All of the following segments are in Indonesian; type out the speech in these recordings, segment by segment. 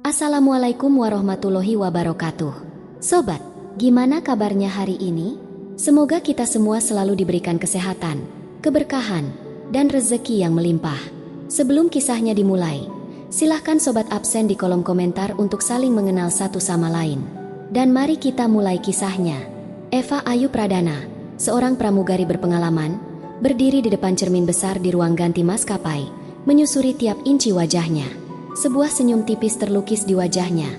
Assalamualaikum warahmatullahi wabarakatuh. Sobat, gimana kabarnya hari ini? Semoga kita semua selalu diberikan kesehatan, keberkahan, dan rezeki yang melimpah. Sebelum kisahnya dimulai, silahkan sobat absen di kolom komentar untuk saling mengenal satu sama lain. Dan mari kita mulai kisahnya. Eva Ayu Pradana, seorang pramugari berpengalaman, berdiri di depan cermin besar di ruang ganti maskapai, menyusuri tiap inci wajahnya. Sebuah senyum tipis terlukis di wajahnya,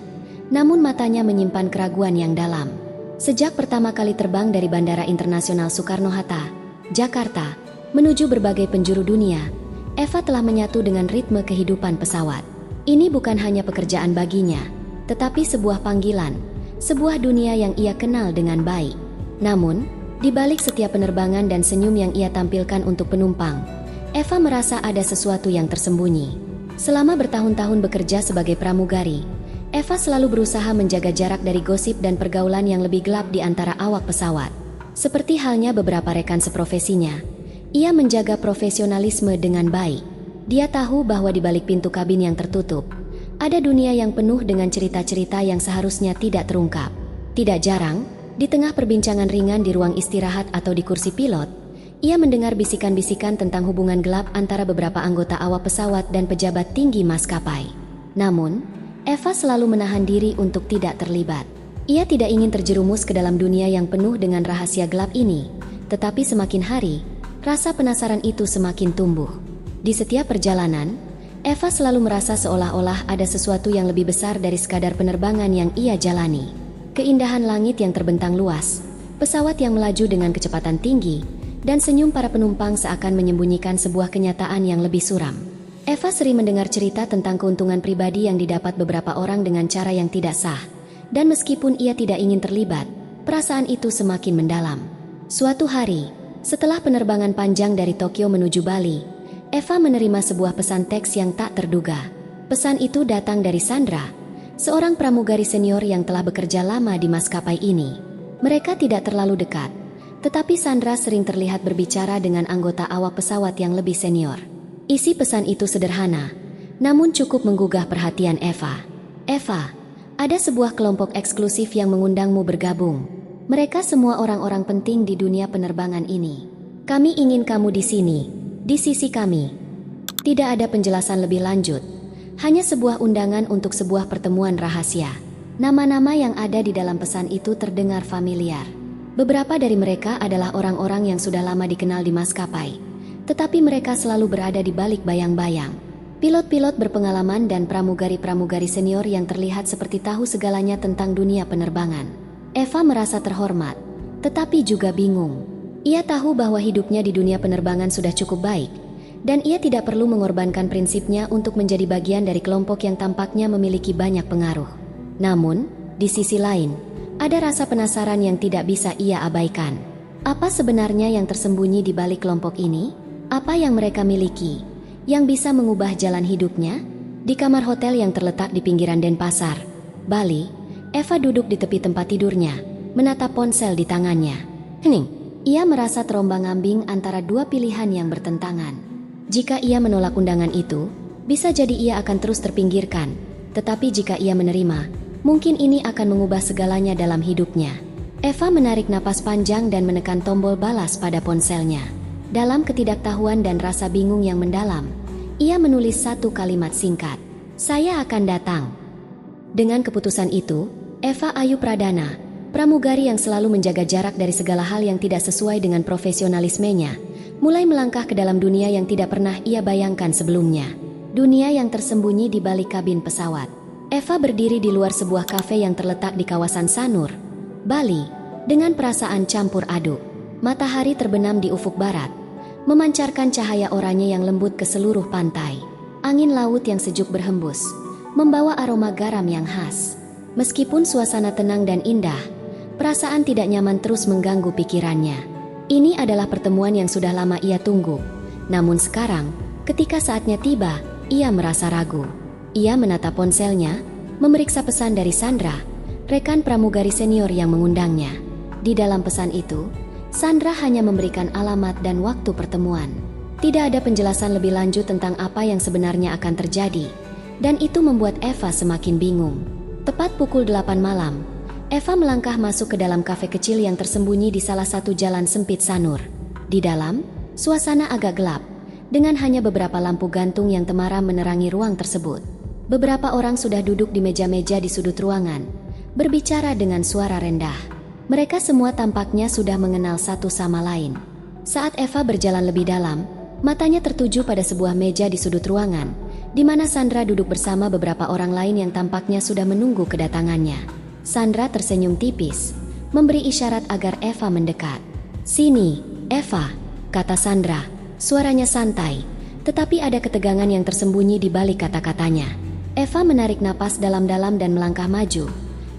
namun matanya menyimpan keraguan yang dalam. Sejak pertama kali terbang dari Bandara Internasional Soekarno-Hatta, Jakarta, menuju berbagai penjuru dunia, Eva telah menyatu dengan ritme kehidupan pesawat. Ini bukan hanya pekerjaan baginya, tetapi sebuah panggilan, sebuah dunia yang ia kenal dengan baik. Namun, di balik setiap penerbangan dan senyum yang ia tampilkan untuk penumpang, Eva merasa ada sesuatu yang tersembunyi. Selama bertahun-tahun bekerja sebagai pramugari, Eva selalu berusaha menjaga jarak dari gosip dan pergaulan yang lebih gelap di antara awak pesawat. Seperti halnya beberapa rekan seprofesinya, ia menjaga profesionalisme dengan baik. Dia tahu bahwa di balik pintu kabin yang tertutup, ada dunia yang penuh dengan cerita-cerita yang seharusnya tidak terungkap. Tidak jarang, di tengah perbincangan ringan di ruang istirahat atau di kursi pilot, ia mendengar bisikan-bisikan tentang hubungan gelap antara beberapa anggota awak pesawat dan pejabat tinggi maskapai. Namun, Eva selalu menahan diri untuk tidak terlibat. Ia tidak ingin terjerumus ke dalam dunia yang penuh dengan rahasia gelap ini, tetapi semakin hari, rasa penasaran itu semakin tumbuh. Di setiap perjalanan, Eva selalu merasa seolah-olah ada sesuatu yang lebih besar dari sekadar penerbangan yang ia jalani. Keindahan langit yang terbentang luas, pesawat yang melaju dengan kecepatan tinggi, dan senyum para penumpang seakan menyembunyikan sebuah kenyataan yang lebih suram. Eva sering mendengar cerita tentang keuntungan pribadi yang didapat beberapa orang dengan cara yang tidak sah, dan meskipun ia tidak ingin terlibat, perasaan itu semakin mendalam. Suatu hari, setelah penerbangan panjang dari Tokyo menuju Bali, Eva menerima sebuah pesan teks yang tak terduga. Pesan itu datang dari Sandra, seorang pramugari senior yang telah bekerja lama di maskapai ini. Mereka tidak terlalu dekat, tetapi Sandra sering terlihat berbicara dengan anggota awak pesawat yang lebih senior. Isi pesan itu sederhana, namun cukup menggugah perhatian Eva. Eva, ada sebuah kelompok eksklusif yang mengundangmu bergabung. Mereka semua orang-orang penting di dunia penerbangan ini. Kami ingin kamu di sini, di sisi kami. Tidak ada penjelasan lebih lanjut, hanya sebuah undangan untuk sebuah pertemuan rahasia. Nama-nama yang ada di dalam pesan itu terdengar familiar. Beberapa dari mereka adalah orang-orang yang sudah lama dikenal di maskapai, tetapi mereka selalu berada di balik bayang-bayang. Pilot-pilot berpengalaman dan pramugari-pramugari senior yang terlihat seperti tahu segalanya tentang dunia penerbangan. Eva merasa terhormat, tetapi juga bingung. Ia tahu bahwa hidupnya di dunia penerbangan sudah cukup baik, dan ia tidak perlu mengorbankan prinsipnya untuk menjadi bagian dari kelompok yang tampaknya memiliki banyak pengaruh. Namun, di sisi lain, ada rasa penasaran yang tidak bisa ia abaikan. Apa sebenarnya yang tersembunyi di balik kelompok ini? Apa yang mereka miliki, yang bisa mengubah jalan hidupnya? Di kamar hotel yang terletak di pinggiran Denpasar, Bali, Eva duduk di tepi tempat tidurnya, menatap ponsel di tangannya. Ia merasa terombang-ambing antara dua pilihan yang bertentangan. Jika ia menolak undangan itu, bisa jadi ia akan terus terpinggirkan. Tetapi jika ia menerima, mungkin ini akan mengubah segalanya dalam hidupnya. Eva menarik napas panjang dan menekan tombol balas pada ponselnya. Dalam ketidaktahuan dan rasa bingung yang mendalam, ia menulis satu kalimat singkat. Saya akan datang. Dengan keputusan itu, Eva Ayu Pradana, pramugari yang selalu menjaga jarak dari segala hal yang tidak sesuai dengan profesionalismenya, mulai melangkah ke dalam dunia yang tidak pernah ia bayangkan sebelumnya. Dunia yang tersembunyi di balik kabin pesawat. Eva berdiri di luar sebuah kafe yang terletak di kawasan Sanur, Bali, dengan perasaan campur aduk. Matahari terbenam di ufuk barat, memancarkan cahaya oranye yang lembut ke seluruh pantai. Angin laut yang sejuk berhembus, membawa aroma garam yang khas. Meskipun suasana tenang dan indah, perasaan tidak nyaman terus mengganggu pikirannya. Ini adalah pertemuan yang sudah lama ia tunggu. Namun sekarang, ketika saatnya tiba, ia merasa ragu. Ia menatap ponselnya, memeriksa pesan dari Sandra, rekan pramugari senior yang mengundangnya. Di dalam pesan itu, Sandra hanya memberikan alamat dan waktu pertemuan. Tidak ada penjelasan lebih lanjut tentang apa yang sebenarnya akan terjadi. dan itu membuat Eva semakin bingung. Tepat pukul 8 malam, Eva melangkah masuk ke dalam kafe kecil yang tersembunyi di salah satu jalan sempit Sanur. Di dalam, suasana agak gelap, dengan hanya beberapa lampu gantung yang temaram menerangi ruang tersebut. Beberapa orang sudah duduk di meja-meja di sudut ruangan, berbicara dengan suara rendah. Mereka semua tampaknya sudah mengenal satu sama lain. Saat Eva berjalan lebih dalam, matanya tertuju pada sebuah meja di sudut ruangan, di mana Sandra duduk bersama beberapa orang lain yang tampaknya sudah menunggu kedatangannya. Sandra tersenyum tipis, memberi isyarat agar Eva mendekat. "Sini, Eva," kata Sandra. Suaranya santai, tetapi ada ketegangan yang tersembunyi di balik kata-katanya. Eva menarik napas dalam-dalam dan melangkah maju,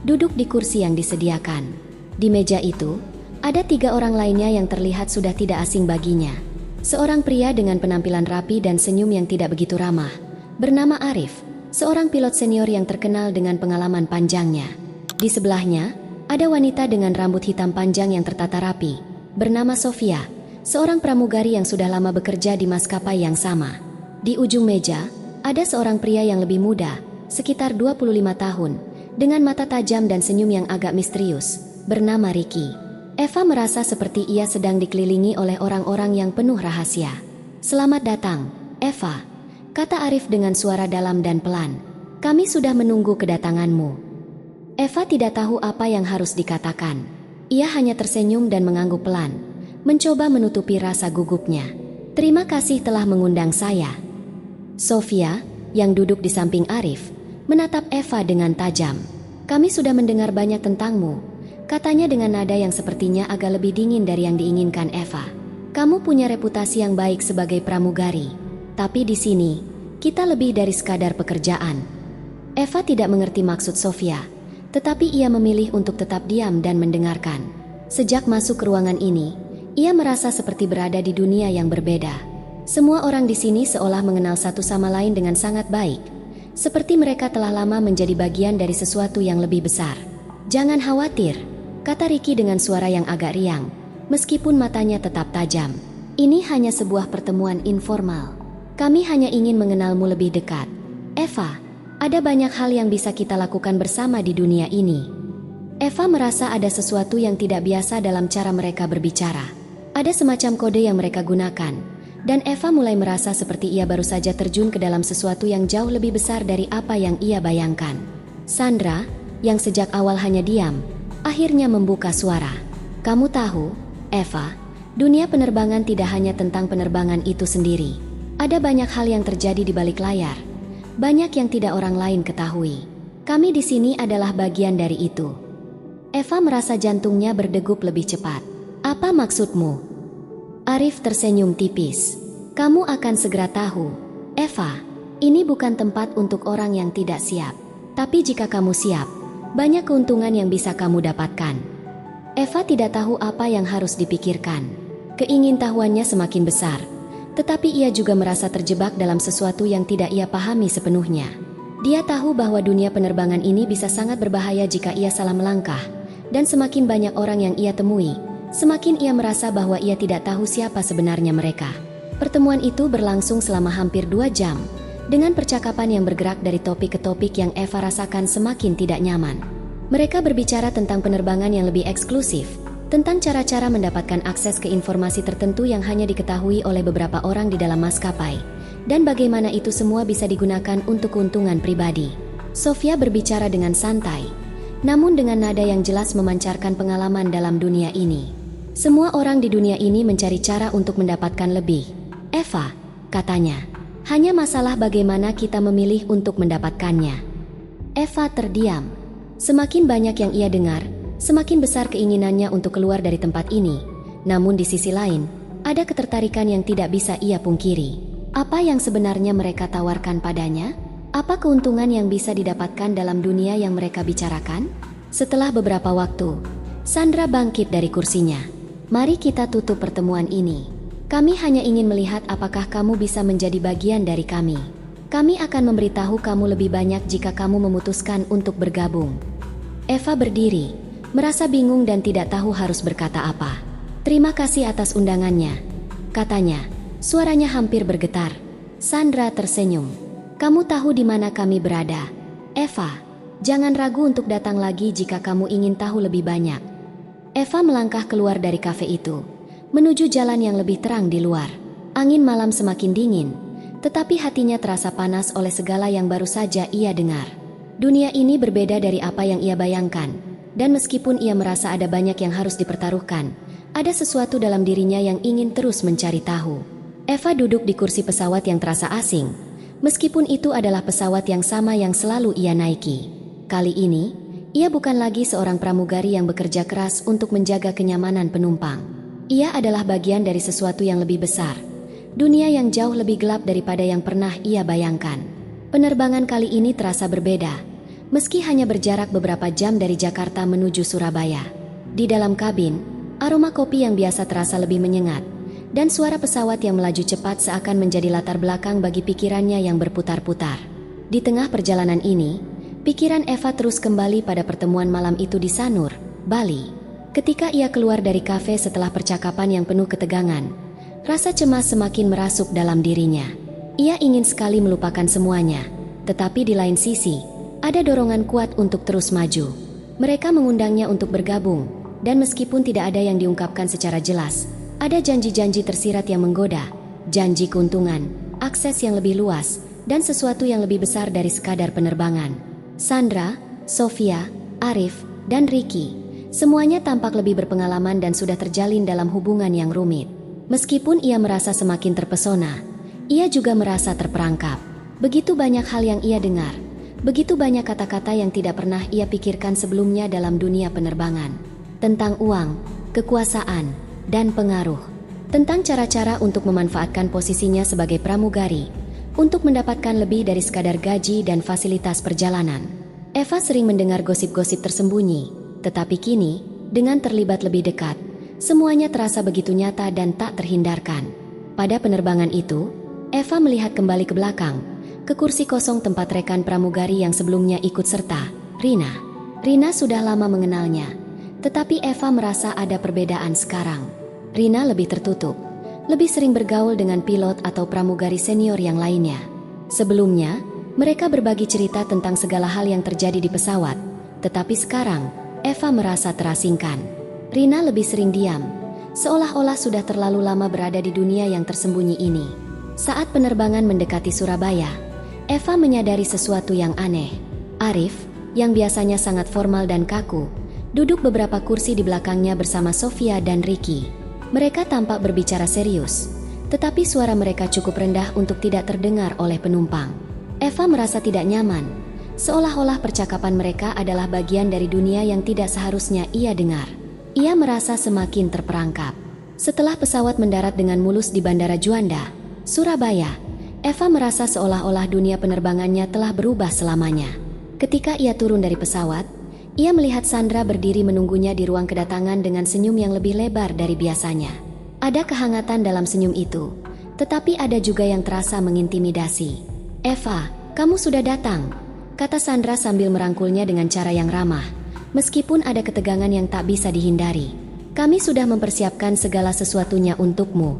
duduk di kursi yang disediakan. Di meja itu, ada 3 orang lainnya yang terlihat sudah tidak asing baginya. Seorang pria dengan penampilan rapi dan senyum yang tidak begitu ramah, bernama Arif, seorang pilot senior yang terkenal dengan pengalaman panjangnya. Di sebelahnya, ada wanita dengan rambut hitam panjang yang tertata rapi, bernama Sofia, seorang pramugari yang sudah lama bekerja di maskapai yang sama. Di ujung meja, ada seorang pria yang lebih muda, sekitar 25 tahun, dengan mata tajam dan senyum yang agak misterius, bernama Ricky. Eva merasa seperti ia sedang dikelilingi oleh orang-orang yang penuh rahasia. "Selamat datang, Eva," kata Arif dengan suara dalam dan pelan. "Kami sudah menunggu kedatanganmu." Eva tidak tahu apa yang harus dikatakan. Ia hanya tersenyum dan mengangguk pelan, mencoba menutupi rasa gugupnya. "Terima kasih telah mengundang saya." Sofia, yang duduk di samping Arif, menatap Eva dengan tajam. "Kami sudah mendengar banyak tentangmu," katanya dengan nada yang sepertinya agak lebih dingin dari yang diinginkan Eva. "Kamu punya reputasi yang baik sebagai pramugari, tapi di sini, kita lebih dari sekadar pekerjaan." Eva tidak mengerti maksud Sofia, tetapi ia memilih untuk tetap diam dan mendengarkan. Sejak masuk ke ruangan ini, ia merasa seperti berada di dunia yang berbeda. Semua orang di sini seolah mengenal satu sama lain dengan sangat baik, seperti mereka telah lama menjadi bagian dari sesuatu yang lebih besar. "Jangan khawatir," kata Ricky dengan suara yang agak riang, meskipun matanya tetap tajam. "Ini hanya sebuah pertemuan informal. Kami hanya ingin mengenalmu lebih dekat. Eva, ada banyak hal yang bisa kita lakukan bersama di dunia ini." Eva merasa ada sesuatu yang tidak biasa dalam cara mereka berbicara. Ada semacam kode yang mereka gunakan, dan Eva mulai merasa seperti ia baru saja terjun ke dalam sesuatu yang jauh lebih besar dari apa yang ia bayangkan. Sandra, yang sejak awal hanya diam, akhirnya membuka suara. "Kamu tahu, Eva, dunia penerbangan tidak hanya tentang penerbangan itu sendiri. Ada banyak hal yang terjadi di balik layar. Banyak yang tidak orang lain ketahui. Kami di sini adalah bagian dari itu." Eva merasa jantungnya berdegup lebih cepat. "Apa maksudmu?" Arif tersenyum tipis. "Kamu akan segera tahu, Eva. Ini bukan tempat untuk orang yang tidak siap. Tapi jika kamu siap, banyak keuntungan yang bisa kamu dapatkan." Eva tidak tahu apa yang harus dipikirkan. Keingintahuannya semakin besar, tetapi ia juga merasa terjebak dalam sesuatu yang tidak ia pahami sepenuhnya. Dia tahu bahwa dunia penerbangan ini bisa sangat berbahaya jika ia salah melangkah, dan semakin banyak orang yang ia temui, semakin ia merasa bahwa ia tidak tahu siapa sebenarnya mereka. Pertemuan itu berlangsung selama hampir 2 jam, dengan percakapan yang bergerak dari topik ke topik yang Eva rasakan semakin tidak nyaman. Mereka berbicara tentang penerbangan yang lebih eksklusif, tentang cara-cara mendapatkan akses ke informasi tertentu yang hanya diketahui oleh beberapa orang di dalam maskapai, dan bagaimana itu semua bisa digunakan untuk keuntungan pribadi. Sofia berbicara dengan santai, namun dengan nada yang jelas memancarkan pengalaman dalam dunia ini. "Semua orang di dunia ini mencari cara untuk mendapatkan lebih, Eva," katanya. "Hanya masalah bagaimana kita memilih untuk mendapatkannya." Eva terdiam. Semakin banyak yang ia dengar, semakin besar keinginannya untuk keluar dari tempat ini. Namun di sisi lain, ada ketertarikan yang tidak bisa ia pungkiri. Apa yang sebenarnya mereka tawarkan padanya? Apa keuntungan yang bisa didapatkan dalam dunia yang mereka bicarakan? Setelah beberapa waktu, Sandra bangkit dari kursinya. "Mari kita tutup pertemuan ini. Kami hanya ingin melihat apakah kamu bisa menjadi bagian dari kami. Kami akan memberitahu kamu lebih banyak jika kamu memutuskan untuk bergabung." Eva berdiri, merasa bingung dan tidak tahu harus berkata apa. "Terima kasih atas undangannya," katanya. Suaranya hampir bergetar. Sandra tersenyum. Kamu tahu di mana kami berada. Eva, jangan ragu untuk datang lagi jika kamu ingin tahu lebih banyak. Eva melangkah keluar dari kafe itu, menuju jalan yang lebih terang di luar. Angin malam semakin dingin, tetapi hatinya terasa panas oleh segala yang baru saja ia dengar. Dunia ini berbeda dari apa yang ia bayangkan, dan meskipun ia merasa ada banyak yang harus dipertaruhkan, ada sesuatu dalam dirinya yang ingin terus mencari tahu. Eva duduk di kursi pesawat yang terasa asing, meskipun itu adalah pesawat yang sama yang selalu ia naiki. Kali ini, ia bukan lagi seorang pramugari yang bekerja keras untuk menjaga kenyamanan penumpang. Ia adalah bagian dari sesuatu yang lebih besar, dunia yang jauh lebih gelap daripada yang pernah ia bayangkan. Penerbangan kali ini terasa berbeda, meski hanya berjarak beberapa jam dari Jakarta menuju Surabaya. Di dalam kabin, aroma kopi yang biasa terasa lebih menyengat, dan suara pesawat yang melaju cepat seakan menjadi latar belakang bagi pikirannya yang berputar-putar. Di tengah perjalanan ini, pikiran Eva terus kembali pada pertemuan malam itu di Sanur, Bali. Ketika ia keluar dari kafe setelah percakapan yang penuh ketegangan, rasa cemas semakin merasuk dalam dirinya. Ia ingin sekali melupakan semuanya, tetapi di lain sisi, ada dorongan kuat untuk terus maju. Mereka mengundangnya untuk bergabung, dan meskipun tidak ada yang diungkapkan secara jelas, ada janji-janji tersirat yang menggoda, janji keuntungan, akses yang lebih luas, dan sesuatu yang lebih besar dari sekadar penerbangan. Sandra, Sofia, Arif, dan Ricky, semuanya tampak lebih berpengalaman dan sudah terjalin dalam hubungan yang rumit. Meskipun ia merasa semakin terpesona, ia juga merasa terperangkap. Begitu banyak hal yang ia dengar, begitu banyak kata-kata yang tidak pernah ia pikirkan sebelumnya dalam dunia penerbangan. Tentang uang, kekuasaan, dan pengaruh. Tentang cara-cara untuk memanfaatkan posisinya sebagai pramugari, untuk mendapatkan lebih dari sekadar gaji dan fasilitas perjalanan. Eva sering mendengar gosip-gosip tersembunyi, tetapi kini, dengan terlibat lebih dekat, semuanya terasa begitu nyata dan tak terhindarkan. Pada penerbangan itu, Eva melihat kembali ke belakang, ke kursi kosong tempat rekan pramugari yang sebelumnya ikut serta, Rina. Rina sudah lama mengenalnya, tetapi Eva merasa ada perbedaan sekarang. Rina lebih tertutup, lebih sering bergaul dengan pilot atau pramugari senior yang lainnya. Sebelumnya, mereka berbagi cerita tentang segala hal yang terjadi di pesawat, tetapi sekarang, Eva merasa terasingkan. Rina lebih sering diam, seolah-olah sudah terlalu lama berada di dunia yang tersembunyi ini. Saat penerbangan mendekati Surabaya, Eva menyadari sesuatu yang aneh. Arif, yang biasanya sangat formal dan kaku, duduk beberapa kursi di belakangnya bersama Sofia dan Ricky. Mereka tampak berbicara serius, tetapi suara mereka cukup rendah untuk tidak terdengar oleh penumpang. Eva merasa tidak nyaman, seolah-olah percakapan mereka adalah bagian dari dunia yang tidak seharusnya ia dengar. Ia merasa semakin terperangkap. Setelah pesawat mendarat dengan mulus di Bandara Juanda, Surabaya, Eva merasa seolah-olah dunia penerbangannya telah berubah selamanya. Ketika ia turun dari pesawat, ia melihat Sandra berdiri menunggunya di ruang kedatangan dengan senyum yang lebih lebar dari biasanya. Ada kehangatan dalam senyum itu, tetapi ada juga yang terasa mengintimidasi. "Eva, kamu sudah datang," kata Sandra sambil merangkulnya dengan cara yang ramah, meskipun ada ketegangan yang tak bisa dihindari. "Kami sudah mempersiapkan segala sesuatunya untukmu."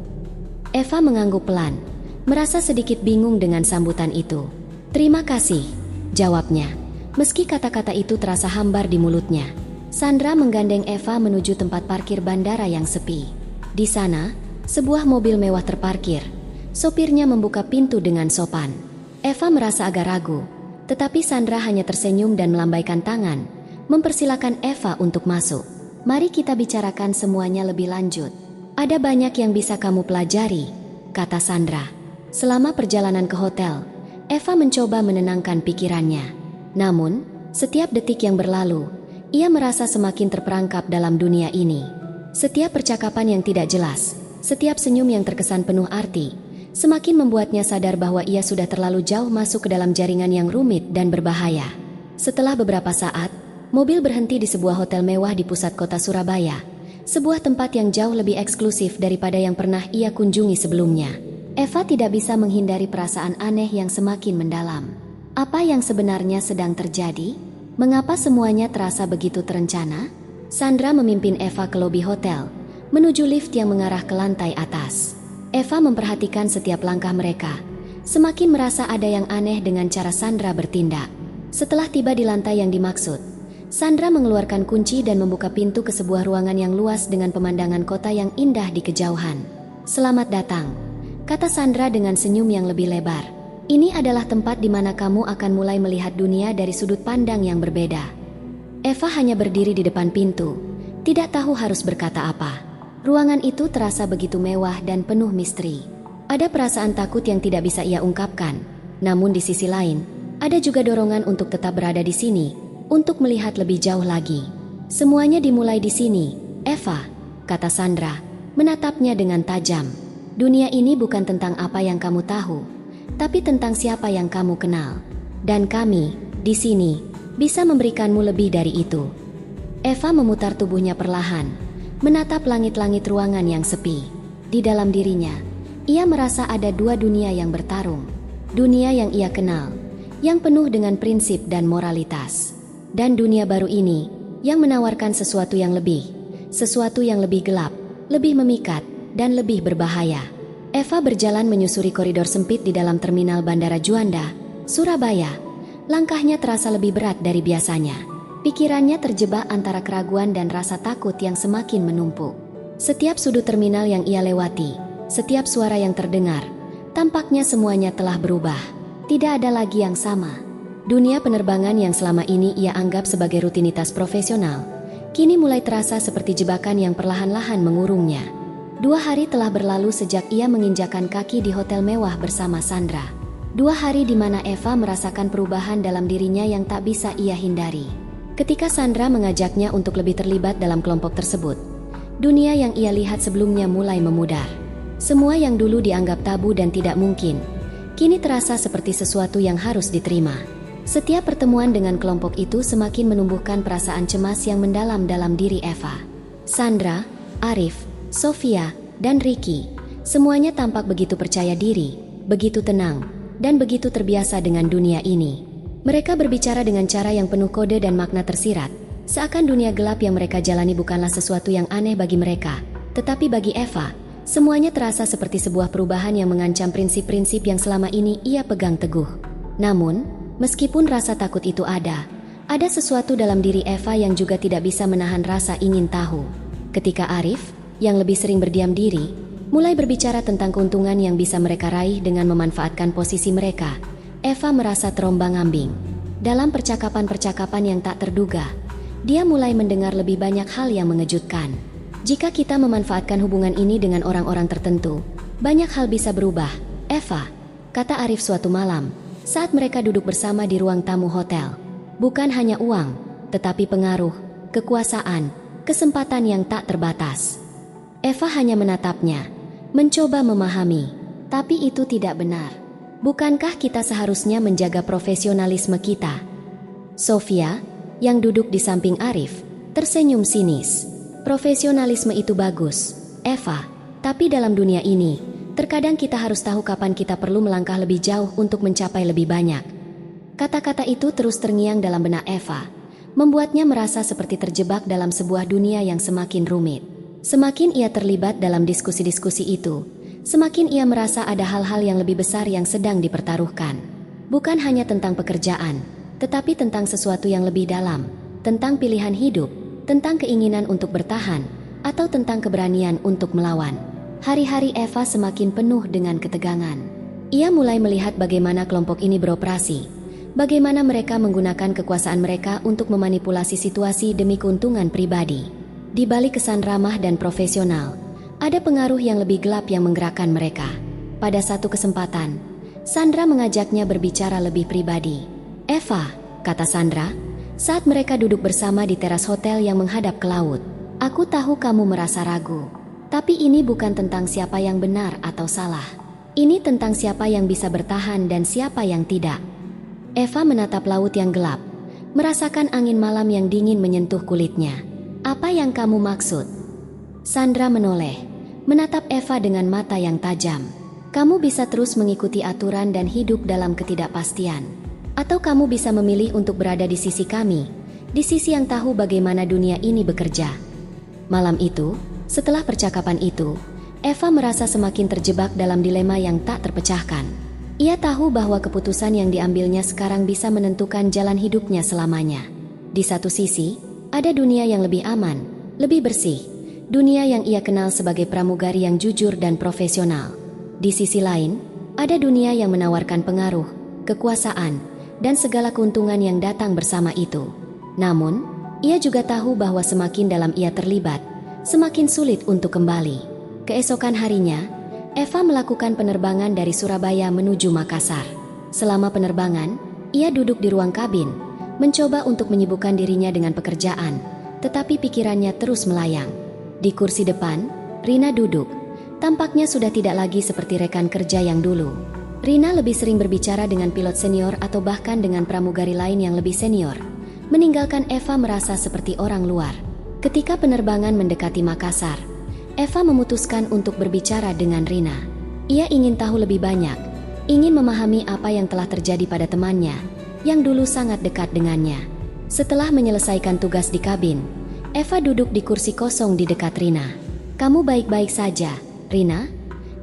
Eva mengangguk pelan, merasa sedikit bingung dengan sambutan itu. "Terima kasih," jawabnya. Meski kata-kata itu terasa hambar di mulutnya, Sandra menggandeng Eva menuju tempat parkir bandara yang sepi. Di sana, sebuah mobil mewah terparkir. Sopirnya membuka pintu dengan sopan. Eva merasa agak ragu, tetapi Sandra hanya tersenyum dan melambaikan tangan, mempersilakan Eva untuk masuk. "Mari kita bicarakan semuanya lebih lanjut. Ada banyak yang bisa kamu pelajari," kata Sandra. Selama perjalanan ke hotel, Eva mencoba menenangkan pikirannya. Namun, setiap detik yang berlalu, ia merasa semakin terperangkap dalam dunia ini. Setiap percakapan yang tidak jelas, setiap senyum yang terkesan penuh arti, semakin membuatnya sadar bahwa ia sudah terlalu jauh masuk ke dalam jaringan yang rumit dan berbahaya. Setelah beberapa saat, mobil berhenti di sebuah hotel mewah di pusat kota Surabaya, sebuah tempat yang jauh lebih eksklusif daripada yang pernah ia kunjungi sebelumnya. Eva tidak bisa menghindari perasaan aneh yang semakin mendalam. Apa yang sebenarnya sedang terjadi? Mengapa semuanya terasa begitu terencana? Sandra memimpin Eva ke lobi hotel, menuju lift yang mengarah ke lantai atas. Eva memperhatikan setiap langkah mereka, semakin merasa ada yang aneh dengan cara Sandra bertindak. Setelah tiba di lantai yang dimaksud, Sandra mengeluarkan kunci dan membuka pintu ke sebuah ruangan yang luas dengan pemandangan kota yang indah di kejauhan. "Selamat datang," kata Sandra dengan senyum yang lebih lebar. "Ini adalah tempat di mana kamu akan mulai melihat dunia dari sudut pandang yang berbeda." Eva hanya berdiri di depan pintu, tidak tahu harus berkata apa. Ruangan itu terasa begitu mewah dan penuh misteri. Ada perasaan takut yang tidak bisa ia ungkapkan, namun di sisi lain, ada juga dorongan untuk tetap berada di sini, untuk melihat lebih jauh lagi. "Semuanya dimulai di sini, Eva," kata Sandra, menatapnya dengan tajam. "Dunia ini bukan tentang apa yang kamu tahu, tapi tentang siapa yang kamu kenal. Dan kami, di sini, bisa memberikanmu lebih dari itu." Eva memutar tubuhnya perlahan, menatap langit-langit ruangan yang sepi. Di dalam dirinya, ia merasa ada dua dunia yang bertarung. Dunia yang ia kenal, yang penuh dengan prinsip dan moralitas. Dan dunia baru ini, yang menawarkan sesuatu yang lebih gelap, lebih memikat, dan lebih berbahaya. Eva berjalan menyusuri koridor sempit di dalam terminal Bandara Juanda, Surabaya. Langkahnya terasa lebih berat dari biasanya. Pikirannya terjebak antara keraguan dan rasa takut yang semakin menumpuk. Setiap sudut terminal yang ia lewati, setiap suara yang terdengar, tampaknya semuanya telah berubah. Tidak ada lagi yang sama. Dunia penerbangan yang selama ini ia anggap sebagai rutinitas profesional, kini mulai terasa seperti jebakan yang perlahan-lahan mengurungnya. 2 hari telah berlalu sejak ia menginjakan kaki di hotel mewah bersama Sandra. 2 hari di mana Eva merasakan perubahan dalam dirinya yang tak bisa ia hindari. Ketika Sandra mengajaknya untuk lebih terlibat dalam kelompok tersebut, dunia yang ia lihat sebelumnya mulai memudar. Semua yang dulu dianggap tabu dan tidak mungkin, kini terasa seperti sesuatu yang harus diterima. Setiap pertemuan dengan kelompok itu semakin menumbuhkan perasaan cemas yang mendalam dalam diri Eva. Sandra, Arif, Sofia, dan Ricky, semuanya tampak begitu percaya diri, begitu tenang, dan begitu terbiasa dengan dunia ini. Mereka berbicara dengan cara yang penuh kode dan makna tersirat, seakan dunia gelap yang mereka jalani bukanlah sesuatu yang aneh bagi mereka, tetapi bagi Eva, semuanya terasa seperti sebuah perubahan yang mengancam prinsip-prinsip yang selama ini ia pegang teguh. Namun, meskipun rasa takut itu ada sesuatu dalam diri Eva yang juga tidak bisa menahan rasa ingin tahu. Ketika Arif, yang lebih sering berdiam diri, mulai berbicara tentang keuntungan yang bisa mereka raih dengan memanfaatkan posisi mereka, Eva merasa terombang-ambing. Dalam percakapan-percakapan yang tak terduga, dia mulai mendengar lebih banyak hal yang mengejutkan. "Jika kita memanfaatkan hubungan ini dengan orang-orang tertentu, banyak hal bisa berubah, Eva," kata Arif suatu malam, saat mereka duduk bersama di ruang tamu hotel. "Bukan hanya uang, tetapi pengaruh, kekuasaan, kesempatan yang tak terbatas." Eva hanya menatapnya, mencoba memahami, tapi itu tidak benar. "Bukankah kita seharusnya menjaga profesionalisme kita?" Sofia, yang duduk di samping Arif, tersenyum sinis. "Profesionalisme itu bagus, Eva, tapi dalam dunia ini, terkadang kita harus tahu kapan kita perlu melangkah lebih jauh untuk mencapai lebih banyak." Kata-kata itu terus terngiang dalam benak Eva, membuatnya merasa seperti terjebak dalam sebuah dunia yang semakin rumit. Semakin ia terlibat dalam diskusi-diskusi itu, semakin ia merasa ada hal-hal yang lebih besar yang sedang dipertaruhkan. Bukan hanya tentang pekerjaan, tetapi tentang sesuatu yang lebih dalam, tentang pilihan hidup, tentang keinginan untuk bertahan, atau tentang keberanian untuk melawan. Hari-hari Eva semakin penuh dengan ketegangan. Ia mulai melihat bagaimana kelompok ini beroperasi, bagaimana mereka menggunakan kekuasaan mereka untuk memanipulasi situasi demi keuntungan pribadi. Di balik kesan ramah dan profesional, ada pengaruh yang lebih gelap yang menggerakkan mereka. Pada satu kesempatan, Sandra mengajaknya berbicara lebih pribadi. "Eva," kata Sandra, saat mereka duduk bersama di teras hotel yang menghadap ke laut, "aku tahu kamu merasa ragu. Tapi ini bukan tentang siapa yang benar atau salah. Ini tentang siapa yang bisa bertahan dan siapa yang tidak." Eva menatap laut yang gelap, merasakan angin malam yang dingin menyentuh kulitnya. "Apa yang kamu maksud?" Sandra menoleh, menatap Eva dengan mata yang tajam. "Kamu bisa terus mengikuti aturan dan hidup dalam ketidakpastian. Atau kamu bisa memilih untuk berada di sisi kami, di sisi yang tahu bagaimana dunia ini bekerja." Malam itu, setelah percakapan itu, Eva merasa semakin terjebak dalam dilema yang tak terpecahkan. Ia tahu bahwa keputusan yang diambilnya sekarang bisa menentukan jalan hidupnya selamanya. Di satu sisi, ada dunia yang lebih aman, lebih bersih, dunia yang ia kenal sebagai pramugari yang jujur dan profesional. Di sisi lain, ada dunia yang menawarkan pengaruh, kekuasaan, dan segala keuntungan yang datang bersama itu. Namun, ia juga tahu bahwa semakin dalam ia terlibat, semakin sulit untuk kembali. Keesokan harinya, Eva melakukan penerbangan dari Surabaya menuju Makassar. Selama penerbangan, ia duduk di ruang kabin, mencoba untuk menyibukkan dirinya dengan pekerjaan, tetapi pikirannya terus melayang. Di kursi depan, Rina duduk. Tampaknya sudah tidak lagi seperti rekan kerja yang dulu. Rina lebih sering berbicara dengan pilot senior atau bahkan dengan pramugari lain yang lebih senior, meninggalkan Eva merasa seperti orang luar. Ketika penerbangan mendekati Makassar, Eva memutuskan untuk berbicara dengan Rina. Ia ingin tahu lebih banyak, ingin memahami apa yang telah terjadi pada temannya, yang dulu sangat dekat dengannya. Setelah menyelesaikan tugas di kabin, Eva duduk di kursi kosong di dekat Rina. "Kamu baik-baik saja, Rina?"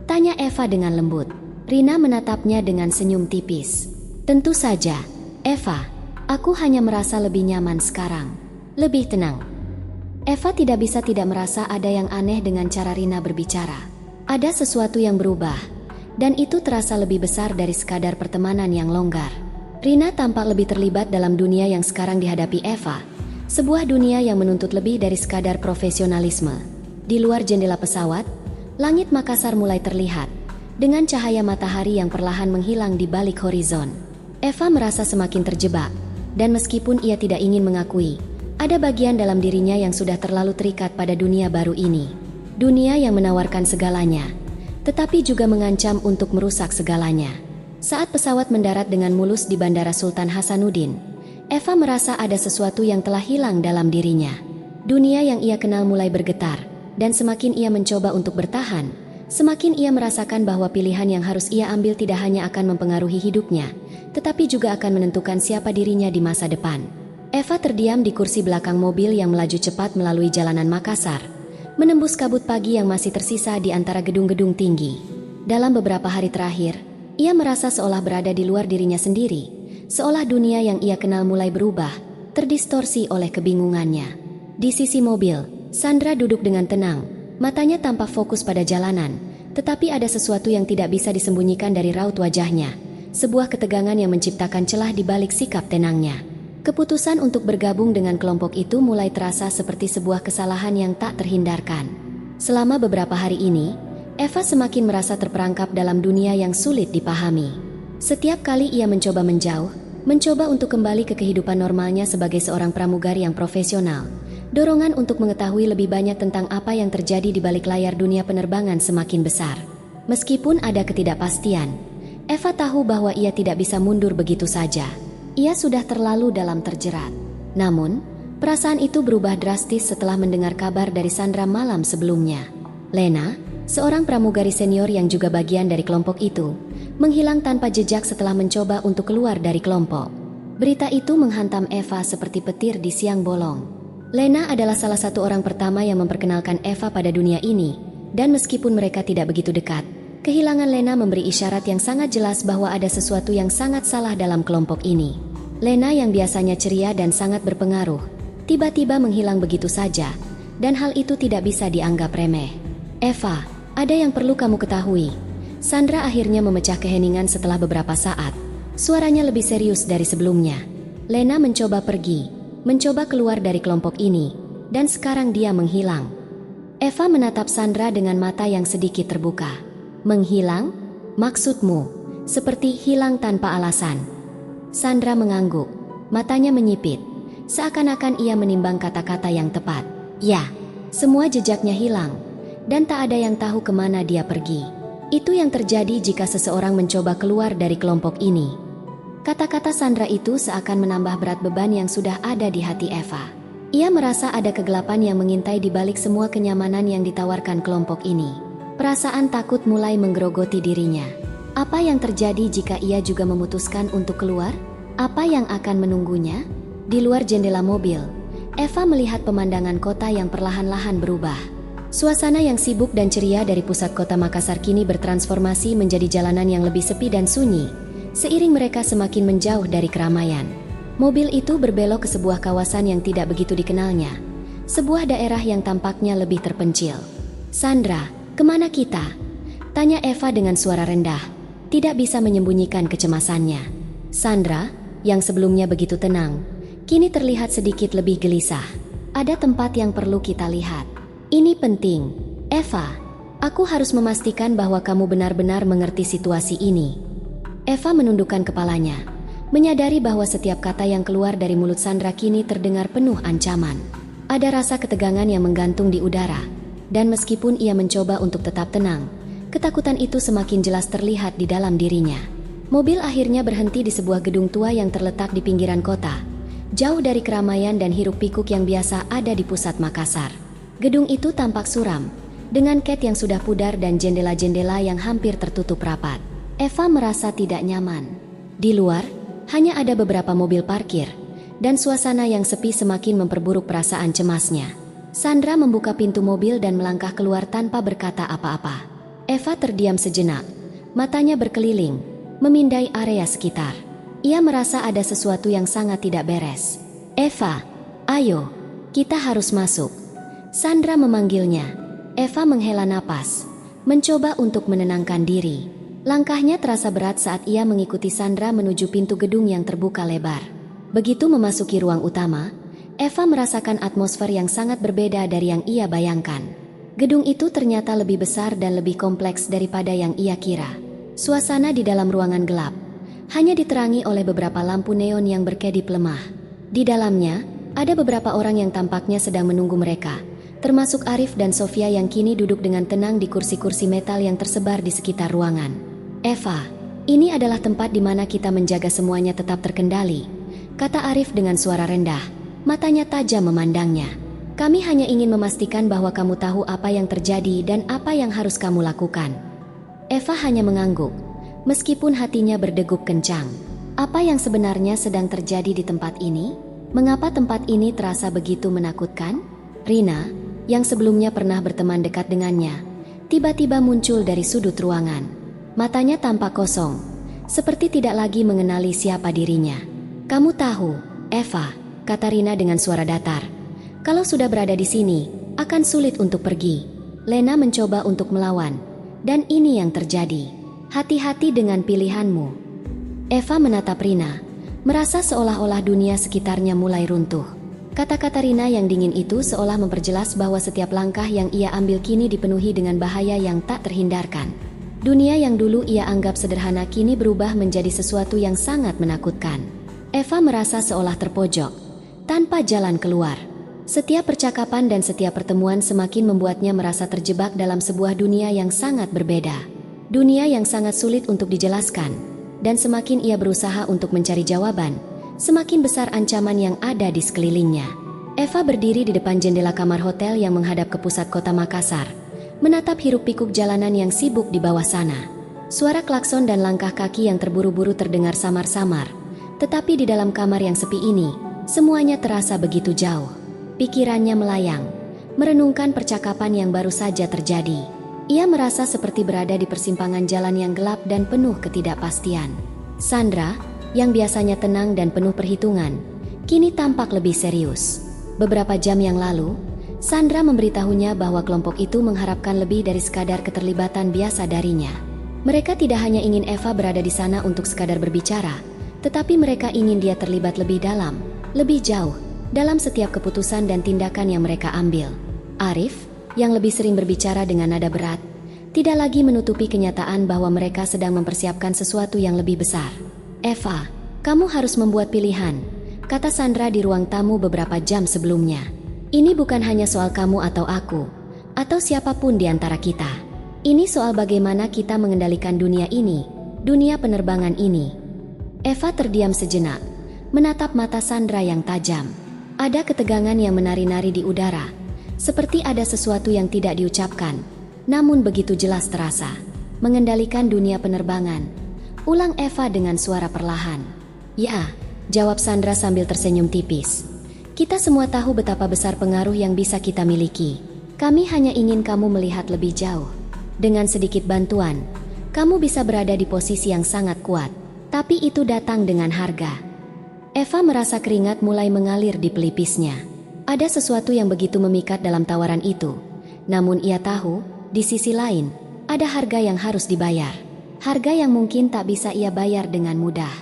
tanya Eva dengan lembut. Rina menatapnya dengan senyum tipis. "Tentu saja, Eva. Aku hanya merasa lebih nyaman sekarang, lebih tenang." Eva tidak bisa tidak merasa ada yang aneh dengan cara Rina berbicara. Ada sesuatu yang berubah, dan itu terasa lebih besar dari sekadar pertemanan yang longgar. Rina tampak lebih terlibat dalam dunia yang sekarang dihadapi Eva, sebuah dunia yang menuntut lebih dari sekadar profesionalisme. Di luar jendela pesawat, langit Makassar mulai terlihat, dengan cahaya matahari yang perlahan menghilang di balik horizon. Eva merasa semakin terjebak, dan meskipun ia tidak ingin mengakui, ada bagian dalam dirinya yang sudah terlalu terikat pada dunia baru ini. Dunia yang menawarkan segalanya, tetapi juga mengancam untuk merusak segalanya. Saat pesawat mendarat dengan mulus di Bandara Sultan Hasanuddin, Eva merasa ada sesuatu yang telah hilang dalam dirinya. Dunia yang ia kenal mulai bergetar, dan semakin ia mencoba untuk bertahan, semakin ia merasakan bahwa pilihan yang harus ia ambil tidak hanya akan mempengaruhi hidupnya, tetapi juga akan menentukan siapa dirinya di masa depan. Eva terdiam di kursi belakang mobil yang melaju cepat melalui jalanan Makassar, menembus kabut pagi yang masih tersisa di antara gedung-gedung tinggi. Dalam beberapa hari terakhir, ia merasa seolah berada di luar dirinya sendiri, seolah dunia yang ia kenal mulai berubah, terdistorsi oleh kebingungannya. Di sisi mobil, Sandra duduk dengan tenang, matanya tampak fokus pada jalanan, tetapi ada sesuatu yang tidak bisa disembunyikan dari raut wajahnya, sebuah ketegangan yang menciptakan celah di balik sikap tenangnya. Keputusan untuk bergabung dengan kelompok itu mulai terasa seperti sebuah kesalahan yang tak terhindarkan. Selama beberapa hari ini, Eva semakin merasa terperangkap dalam dunia yang sulit dipahami. Setiap kali ia mencoba menjauh, mencoba untuk kembali ke kehidupan normalnya sebagai seorang pramugari yang profesional, dorongan untuk mengetahui lebih banyak tentang apa yang terjadi di balik layar dunia penerbangan semakin besar. Meskipun ada ketidakpastian, Eva tahu bahwa ia tidak bisa mundur begitu saja. Ia sudah terlalu dalam terjerat. Namun, perasaan itu berubah drastis setelah mendengar kabar dari Sandra malam sebelumnya. Lena, seorang pramugari senior yang juga bagian dari kelompok itu, menghilang tanpa jejak setelah mencoba untuk keluar dari kelompok. Berita itu menghantam Eva seperti petir di siang bolong. Lena adalah salah satu orang pertama yang memperkenalkan Eva pada dunia ini, dan meskipun mereka tidak begitu dekat, kehilangan Lena memberi isyarat yang sangat jelas bahwa ada sesuatu yang sangat salah dalam kelompok ini. Lena yang biasanya ceria dan sangat berpengaruh, tiba-tiba menghilang begitu saja, dan hal itu tidak bisa dianggap remeh. "Eva, ada yang perlu kamu ketahui." Sandra akhirnya memecah keheningan setelah beberapa saat. Suaranya lebih serius dari sebelumnya. Lena mencoba pergi, mencoba keluar dari kelompok ini, dan sekarang dia menghilang. Eva menatap Sandra dengan mata yang sedikit terbuka. "Menghilang? Maksudmu, seperti hilang tanpa alasan?" Sandra mengangguk, matanya menyipit, seakan-akan ia menimbang kata-kata yang tepat. "Ya, semua jejaknya hilang, dan tak ada yang tahu kemana dia pergi. Itu yang terjadi jika seseorang mencoba keluar dari kelompok ini." Kata-kata Sandra itu seakan menambah berat beban yang sudah ada di hati Eva. Ia merasa ada kegelapan yang mengintai di balik semua kenyamanan yang ditawarkan kelompok ini. Perasaan takut mulai menggerogoti dirinya. Apa yang terjadi jika ia juga memutuskan untuk keluar? Apa yang akan menunggunya? Di luar jendela mobil, Eva melihat pemandangan kota yang perlahan-lahan berubah. Suasana yang sibuk dan ceria dari pusat kota Makassar kini bertransformasi menjadi jalanan yang lebih sepi dan sunyi, seiring mereka semakin menjauh dari keramaian. Mobil itu berbelok ke sebuah kawasan yang tidak begitu dikenalnya, sebuah daerah yang tampaknya lebih terpencil. "Sandra, kemana kita?" tanya Eva dengan suara rendah, tidak bisa menyembunyikan kecemasannya. Sandra, yang sebelumnya begitu tenang, kini terlihat sedikit lebih gelisah. "Ada tempat yang perlu kita lihat. Ini penting, Eva. Aku harus memastikan bahwa kamu benar-benar mengerti situasi ini." Eva menundukkan kepalanya, menyadari bahwa setiap kata yang keluar dari mulut Sandra kini terdengar penuh ancaman. Ada rasa ketegangan yang menggantung di udara, dan meskipun ia mencoba untuk tetap tenang, ketakutan itu semakin jelas terlihat di dalam dirinya. Mobil akhirnya berhenti di sebuah gedung tua yang terletak di pinggiran kota, jauh dari keramaian dan hiruk-pikuk yang biasa ada di pusat Makassar. Gedung itu tampak suram, dengan cat yang sudah pudar dan jendela-jendela yang hampir tertutup rapat. Eva merasa tidak nyaman. Di luar, hanya ada beberapa mobil parkir, dan suasana yang sepi semakin memperburuk perasaan cemasnya. Sandra membuka pintu mobil dan melangkah keluar tanpa berkata apa-apa. Eva terdiam sejenak, matanya berkeliling, memindai area sekitar. Ia merasa ada sesuatu yang sangat tidak beres. "Eva, ayo, kita harus masuk." Sandra memanggilnya. Eva menghela napas, mencoba untuk menenangkan diri. Langkahnya terasa berat saat ia mengikuti Sandra menuju pintu gedung yang terbuka lebar. Begitu memasuki ruang utama, Eva merasakan atmosfer yang sangat berbeda dari yang ia bayangkan. Gedung itu ternyata lebih besar dan lebih kompleks daripada yang ia kira. Suasana di dalam ruangan gelap, hanya diterangi oleh beberapa lampu neon yang berkedip lemah. Di dalamnya, ada beberapa orang yang tampaknya sedang menunggu mereka, termasuk Arif dan Sofia yang kini duduk dengan tenang di kursi-kursi metal yang tersebar di sekitar ruangan. "Eva, ini adalah tempat di mana kita menjaga semuanya tetap terkendali," kata Arif dengan suara rendah, matanya tajam memandangnya. "Kami hanya ingin memastikan bahwa kamu tahu apa yang terjadi dan apa yang harus kamu lakukan." Eva hanya mengangguk, meskipun hatinya berdegup kencang. Apa yang sebenarnya sedang terjadi di tempat ini? Mengapa tempat ini terasa begitu menakutkan? Rina, yang sebelumnya pernah berteman dekat dengannya, tiba-tiba muncul dari sudut ruangan. Matanya tampak kosong, seperti tidak lagi mengenali siapa dirinya. "Kamu tahu, Eva," kata Rina dengan suara datar, "kalau sudah berada di sini, akan sulit untuk pergi." Lena mencoba untuk melawan, dan ini yang terjadi. "Hati-hati dengan pilihanmu." Eva menatap Rina, merasa seolah-olah dunia sekitarnya mulai runtuh. Kata-kata Rina yang dingin itu seolah memperjelas bahwa setiap langkah yang ia ambil kini dipenuhi dengan bahaya yang tak terhindarkan. Dunia yang dulu ia anggap sederhana kini berubah menjadi sesuatu yang sangat menakutkan. Eva merasa seolah terpojok, tanpa jalan keluar. Setiap percakapan dan setiap pertemuan semakin membuatnya merasa terjebak dalam sebuah dunia yang sangat berbeda. Dunia yang sangat sulit untuk dijelaskan, dan semakin ia berusaha untuk mencari jawaban, semakin besar ancaman yang ada di sekelilingnya. Eva berdiri di depan jendela kamar hotel yang menghadap ke pusat kota Makassar, menatap hiruk-pikuk jalanan yang sibuk di bawah sana. Suara klakson dan langkah kaki yang terburu-buru terdengar samar-samar, tetapi di dalam kamar yang sepi ini, semuanya terasa begitu jauh. Pikirannya melayang, merenungkan percakapan yang baru saja terjadi. Ia merasa seperti berada di persimpangan jalan yang gelap dan penuh ketidakpastian. Sandra, yang biasanya tenang dan penuh perhitungan, kini tampak lebih serius. Beberapa jam yang lalu, Sandra memberitahunya bahwa kelompok itu mengharapkan lebih dari sekadar keterlibatan biasa darinya. Mereka tidak hanya ingin Eva berada di sana untuk sekadar berbicara, tetapi mereka ingin dia terlibat lebih dalam, lebih jauh, dalam setiap keputusan dan tindakan yang mereka ambil. Arif, yang lebih sering berbicara dengan nada berat, tidak lagi menutupi kenyataan bahwa mereka sedang mempersiapkan sesuatu yang lebih besar. "Eva, kamu harus membuat pilihan," kata Sandra di ruang tamu beberapa jam sebelumnya. "Ini bukan hanya soal kamu atau aku, atau siapapun di antara kita. Ini soal bagaimana kita mengendalikan dunia ini, dunia penerbangan ini." Eva terdiam sejenak, menatap mata Sandra yang tajam. Ada ketegangan yang menari-nari di udara, seperti ada sesuatu yang tidak diucapkan, namun begitu jelas terasa. "Mengendalikan dunia penerbangan," ulang Eva dengan suara perlahan. "Ya," jawab Sandra sambil tersenyum tipis. "Kita semua tahu betapa besar pengaruh yang bisa kita miliki. Kami hanya ingin kamu melihat lebih jauh. Dengan sedikit bantuan, kamu bisa berada di posisi yang sangat kuat. Tapi itu datang dengan harga. Eva merasa keringat mulai mengalir di pelipisnya. Ada sesuatu yang begitu memikat dalam tawaran itu. Namun ia tahu, di sisi lain, ada harga yang harus dibayar. Harga yang mungkin tak bisa ia bayar dengan mudah.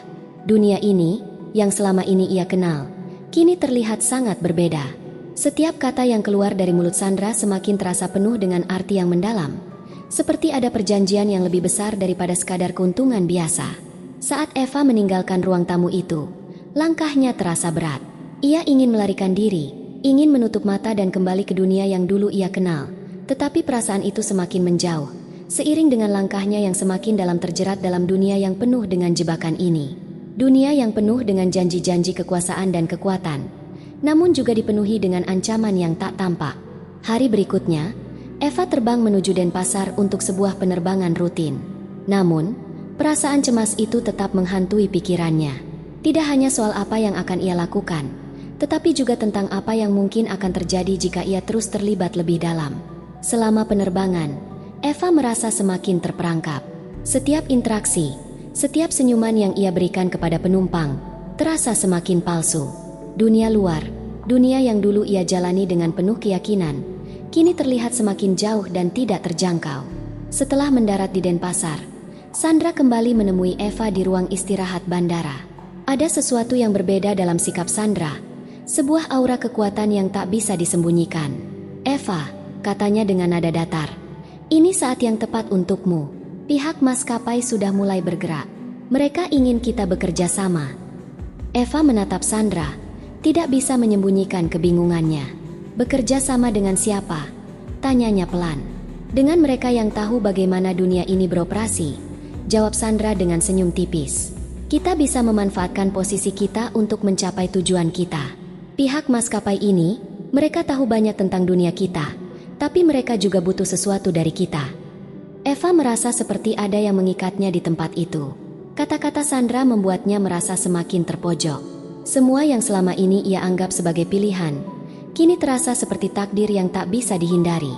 Dunia ini, yang selama ini ia kenal, kini terlihat sangat berbeda. Setiap kata yang keluar dari mulut Sandra semakin terasa penuh dengan arti yang mendalam. Seperti ada perjanjian yang lebih besar daripada sekadar keuntungan biasa. Saat Eva meninggalkan ruang tamu itu, langkahnya terasa berat. Ia ingin melarikan diri, ingin menutup mata dan kembali ke dunia yang dulu ia kenal. Tetapi perasaan itu semakin menjauh, seiring dengan langkahnya yang semakin dalam terjerat dalam dunia yang penuh dengan jebakan ini. Dunia yang penuh dengan janji-janji kekuasaan dan kekuatan, namun juga dipenuhi dengan ancaman yang tak tampak. Hari berikutnya, Eva terbang menuju Denpasar untuk sebuah penerbangan rutin. Namun, perasaan cemas itu tetap menghantui pikirannya. Tidak hanya soal apa yang akan ia lakukan, tetapi juga tentang apa yang mungkin akan terjadi jika ia terus terlibat lebih dalam. Selama penerbangan, Eva merasa semakin terperangkap. Setiap interaksi, setiap senyuman yang ia berikan kepada penumpang, terasa semakin palsu. Dunia luar, dunia yang dulu ia jalani dengan penuh keyakinan, kini terlihat semakin jauh dan tidak terjangkau. Setelah mendarat di Denpasar, Sandra kembali menemui Eva di ruang istirahat bandara. Ada sesuatu yang berbeda dalam sikap Sandra, sebuah aura kekuatan yang tak bisa disembunyikan. "Eva," katanya dengan nada datar, "ini saat yang tepat untukmu. Pihak maskapai sudah mulai bergerak. Mereka ingin kita bekerja sama." Eva menatap Sandra, tidak bisa menyembunyikan kebingungannya. "Bekerja sama dengan siapa?" tanyanya pelan. "Dengan mereka yang tahu bagaimana dunia ini beroperasi," jawab Sandra dengan senyum tipis. "Kita bisa memanfaatkan posisi kita untuk mencapai tujuan kita. Pihak maskapai ini, mereka tahu banyak tentang dunia kita, tapi mereka juga butuh sesuatu dari kita." Eva merasa seperti ada yang mengikatnya di tempat itu. Kata-kata Sandra membuatnya merasa semakin terpojok. Semua yang selama ini ia anggap sebagai pilihan, kini terasa seperti takdir yang tak bisa dihindari.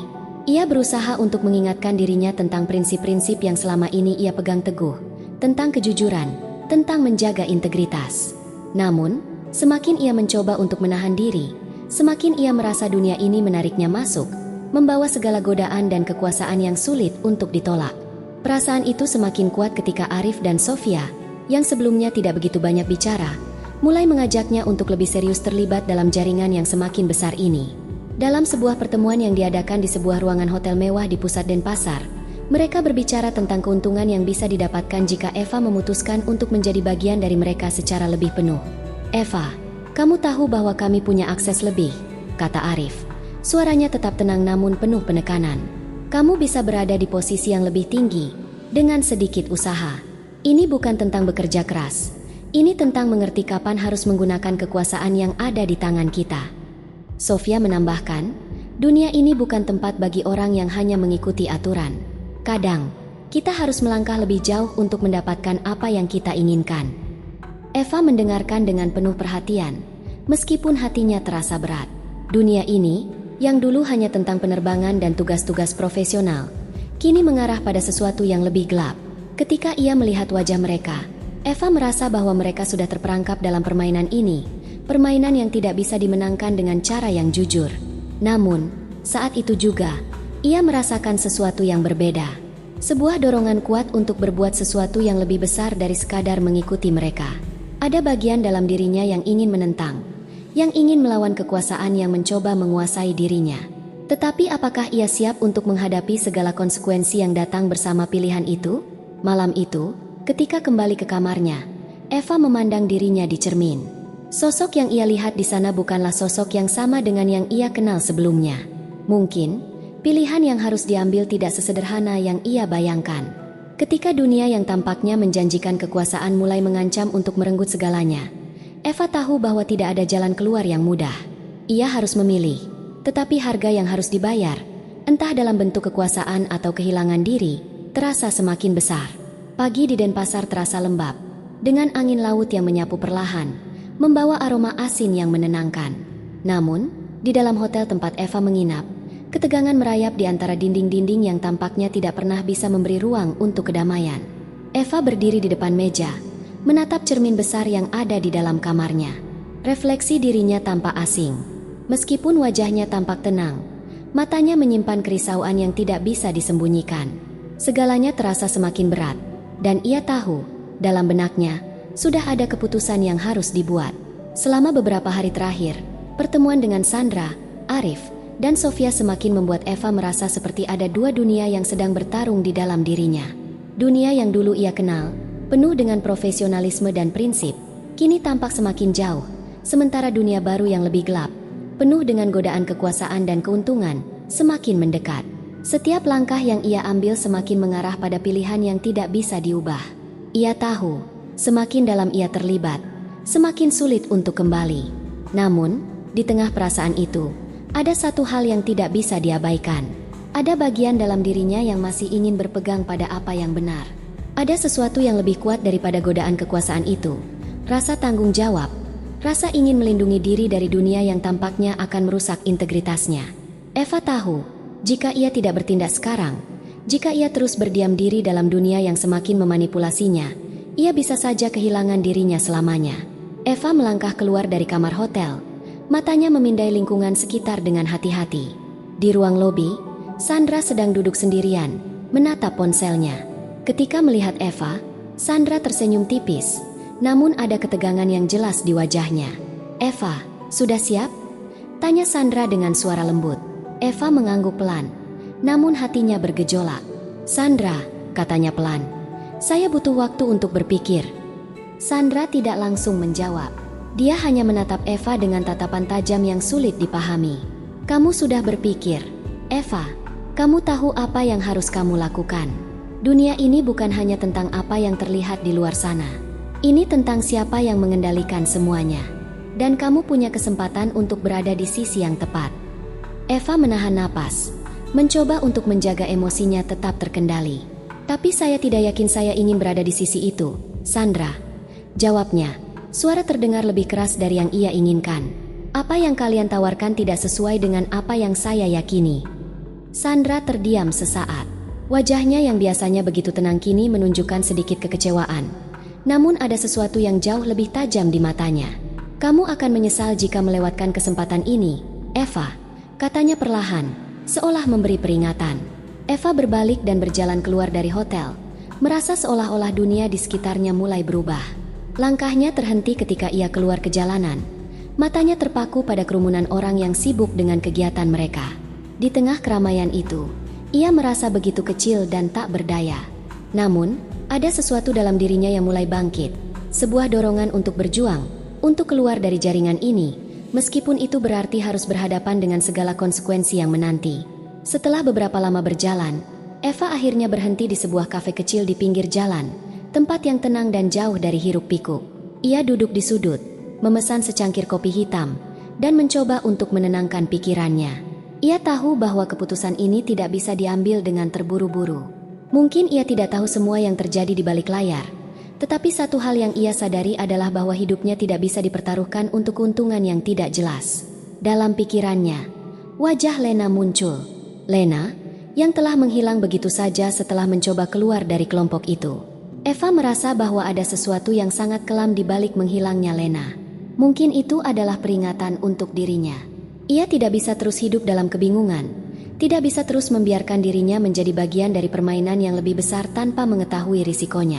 Ia berusaha untuk mengingatkan dirinya tentang prinsip-prinsip yang selama ini ia pegang teguh, tentang kejujuran, tentang menjaga integritas. Namun, semakin ia mencoba untuk menahan diri, semakin ia merasa dunia ini menariknya masuk, membawa segala godaan dan kekuasaan yang sulit untuk ditolak. Perasaan itu semakin kuat ketika Arif dan Sofia, yang sebelumnya tidak begitu banyak bicara, mulai mengajaknya untuk lebih serius terlibat dalam jaringan yang semakin besar ini. Dalam sebuah pertemuan yang diadakan di sebuah ruangan hotel mewah di pusat Denpasar, mereka berbicara tentang keuntungan yang bisa didapatkan jika Eva memutuskan untuk menjadi bagian dari mereka secara lebih penuh. "Eva, kamu tahu bahwa kami punya akses lebih," kata Arif. Suaranya tetap tenang namun penuh penekanan. "Kamu bisa berada di posisi yang lebih tinggi, dengan sedikit usaha. Ini bukan tentang bekerja keras. Ini tentang mengerti kapan harus menggunakan kekuasaan yang ada di tangan kita." Sofia menambahkan, "Dunia ini bukan tempat bagi orang yang hanya mengikuti aturan. Kadang, kita harus melangkah lebih jauh untuk mendapatkan apa yang kita inginkan." Eva mendengarkan dengan penuh perhatian, meskipun hatinya terasa berat. Dunia ini, yang dulu hanya tentang penerbangan dan tugas-tugas profesional, kini mengarah pada sesuatu yang lebih gelap. Ketika ia melihat wajah mereka, Eva merasa bahwa mereka sudah terperangkap dalam permainan ini, permainan yang tidak bisa dimenangkan dengan cara yang jujur. Namun, saat itu juga, ia merasakan sesuatu yang berbeda. Sebuah dorongan kuat untuk berbuat sesuatu yang lebih besar dari sekadar mengikuti mereka. Ada bagian dalam dirinya yang ingin menentang, yang ingin melawan kekuasaan yang mencoba menguasai dirinya. Tetapi apakah ia siap untuk menghadapi segala konsekuensi yang datang bersama pilihan itu? Malam itu, ketika kembali ke kamarnya, Eva memandang dirinya di cermin. Sosok yang ia lihat di sana bukanlah sosok yang sama dengan yang ia kenal sebelumnya. Mungkin, pilihan yang harus diambil tidak sesederhana yang ia bayangkan. Ketika dunia yang tampaknya menjanjikan kekuasaan mulai mengancam untuk merenggut segalanya, Eva tahu bahwa tidak ada jalan keluar yang mudah. Ia harus memilih, tetapi harga yang harus dibayar, entah dalam bentuk kekuasaan atau kehilangan diri, terasa semakin besar. Pagi di Denpasar terasa lembab, dengan angin laut yang menyapu perlahan, membawa aroma asin yang menenangkan. Namun, di dalam hotel tempat Eva menginap, Ketegangan merayap di antara dinding-dinding yang tampaknya tidak pernah bisa memberi ruang untuk kedamaian. Eva berdiri di depan meja, menatap cermin besar yang ada di dalam kamarnya. Refleksi dirinya tampak asing. Meskipun wajahnya tampak tenang, matanya menyimpan kerisauan yang tidak bisa disembunyikan. Segalanya terasa semakin berat, dan ia tahu, dalam benaknya, sudah ada keputusan yang harus dibuat. Selama beberapa hari terakhir, pertemuan dengan Sandra, Arif, dan Sofia semakin membuat Eva merasa seperti ada dua dunia yang sedang bertarung di dalam dirinya. Dunia yang dulu ia kenal, penuh dengan profesionalisme dan prinsip, kini tampak semakin jauh, sementara dunia baru yang lebih gelap, penuh dengan godaan kekuasaan dan keuntungan, semakin mendekat. Setiap langkah yang ia ambil semakin mengarah pada pilihan yang tidak bisa diubah. Ia tahu, semakin dalam ia terlibat, semakin sulit untuk kembali. Namun, di tengah perasaan itu, ada satu hal yang tidak bisa diabaikan. Ada bagian dalam dirinya yang masih ingin berpegang pada apa yang benar. Ada sesuatu yang lebih kuat daripada godaan kekuasaan itu. Rasa tanggung jawab, rasa ingin melindungi diri dari dunia yang tampaknya akan merusak integritasnya. Eva tahu, jika ia tidak bertindak sekarang, jika ia terus berdiam diri dalam dunia yang semakin memanipulasinya, ia bisa saja kehilangan dirinya selamanya. Eva melangkah keluar dari kamar hotel, matanya memindai lingkungan sekitar dengan hati-hati. Di ruang lobi, Sandra sedang duduk sendirian, menatap ponselnya. Ketika melihat Eva, Sandra tersenyum tipis, namun ada ketegangan yang jelas di wajahnya. "Eva, sudah siap?" tanya Sandra dengan suara lembut. Eva mengangguk pelan, namun hatinya bergejolak. "Sandra," katanya pelan, "saya butuh waktu untuk berpikir." Sandra tidak langsung menjawab. Dia hanya menatap Eva dengan tatapan tajam yang sulit dipahami. "Kamu sudah berpikir, Eva. Kamu tahu apa yang harus kamu lakukan. Dunia ini bukan hanya tentang apa yang terlihat di luar sana. Ini tentang siapa yang mengendalikan semuanya. Dan kamu punya kesempatan untuk berada di sisi yang tepat." Eva menahan napas, mencoba untuk menjaga emosinya tetap terkendali. "Tapi saya tidak yakin saya ingin berada di sisi itu, Sandra," jawabnya. Suara terdengar lebih keras dari yang ia inginkan. "Apa yang kalian tawarkan tidak sesuai dengan apa yang saya yakini." Sandra terdiam sesaat. Wajahnya yang biasanya begitu tenang kini menunjukkan sedikit kekecewaan. Namun ada sesuatu yang jauh lebih tajam di matanya. "Kamu akan menyesal jika melewatkan kesempatan ini, Eva," katanya perlahan, seolah memberi peringatan. Eva berbalik dan berjalan keluar dari hotel, merasa seolah-olah dunia di sekitarnya mulai berubah. Langkahnya terhenti ketika ia keluar ke jalanan. Matanya terpaku pada kerumunan orang yang sibuk dengan kegiatan mereka. Di tengah keramaian itu, ia merasa begitu kecil dan tak berdaya. Namun, ada sesuatu dalam dirinya yang mulai bangkit. Sebuah dorongan untuk berjuang, untuk keluar dari jaringan ini, meskipun itu berarti harus berhadapan dengan segala konsekuensi yang menanti. Setelah beberapa lama berjalan, Eva akhirnya berhenti di sebuah kafe kecil di pinggir jalan, tempat yang tenang dan jauh dari hiruk-pikuk. Ia duduk di sudut, memesan secangkir kopi hitam, dan mencoba untuk menenangkan pikirannya. Ia tahu bahwa keputusan ini tidak bisa diambil dengan terburu-buru. Mungkin ia tidak tahu semua yang terjadi di balik layar, tetapi satu hal yang ia sadari adalah bahwa hidupnya tidak bisa dipertaruhkan untuk keuntungan yang tidak jelas. Dalam pikirannya, wajah Lena muncul. Lena, yang telah menghilang begitu saja setelah mencoba keluar dari kelompok itu. Eva merasa bahwa ada sesuatu yang sangat kelam di balik menghilangnya Lena. Mungkin itu adalah peringatan untuk dirinya. Ia tidak bisa terus hidup dalam kebingungan, tidak bisa terus membiarkan dirinya menjadi bagian dari permainan yang lebih besar tanpa mengetahui risikonya.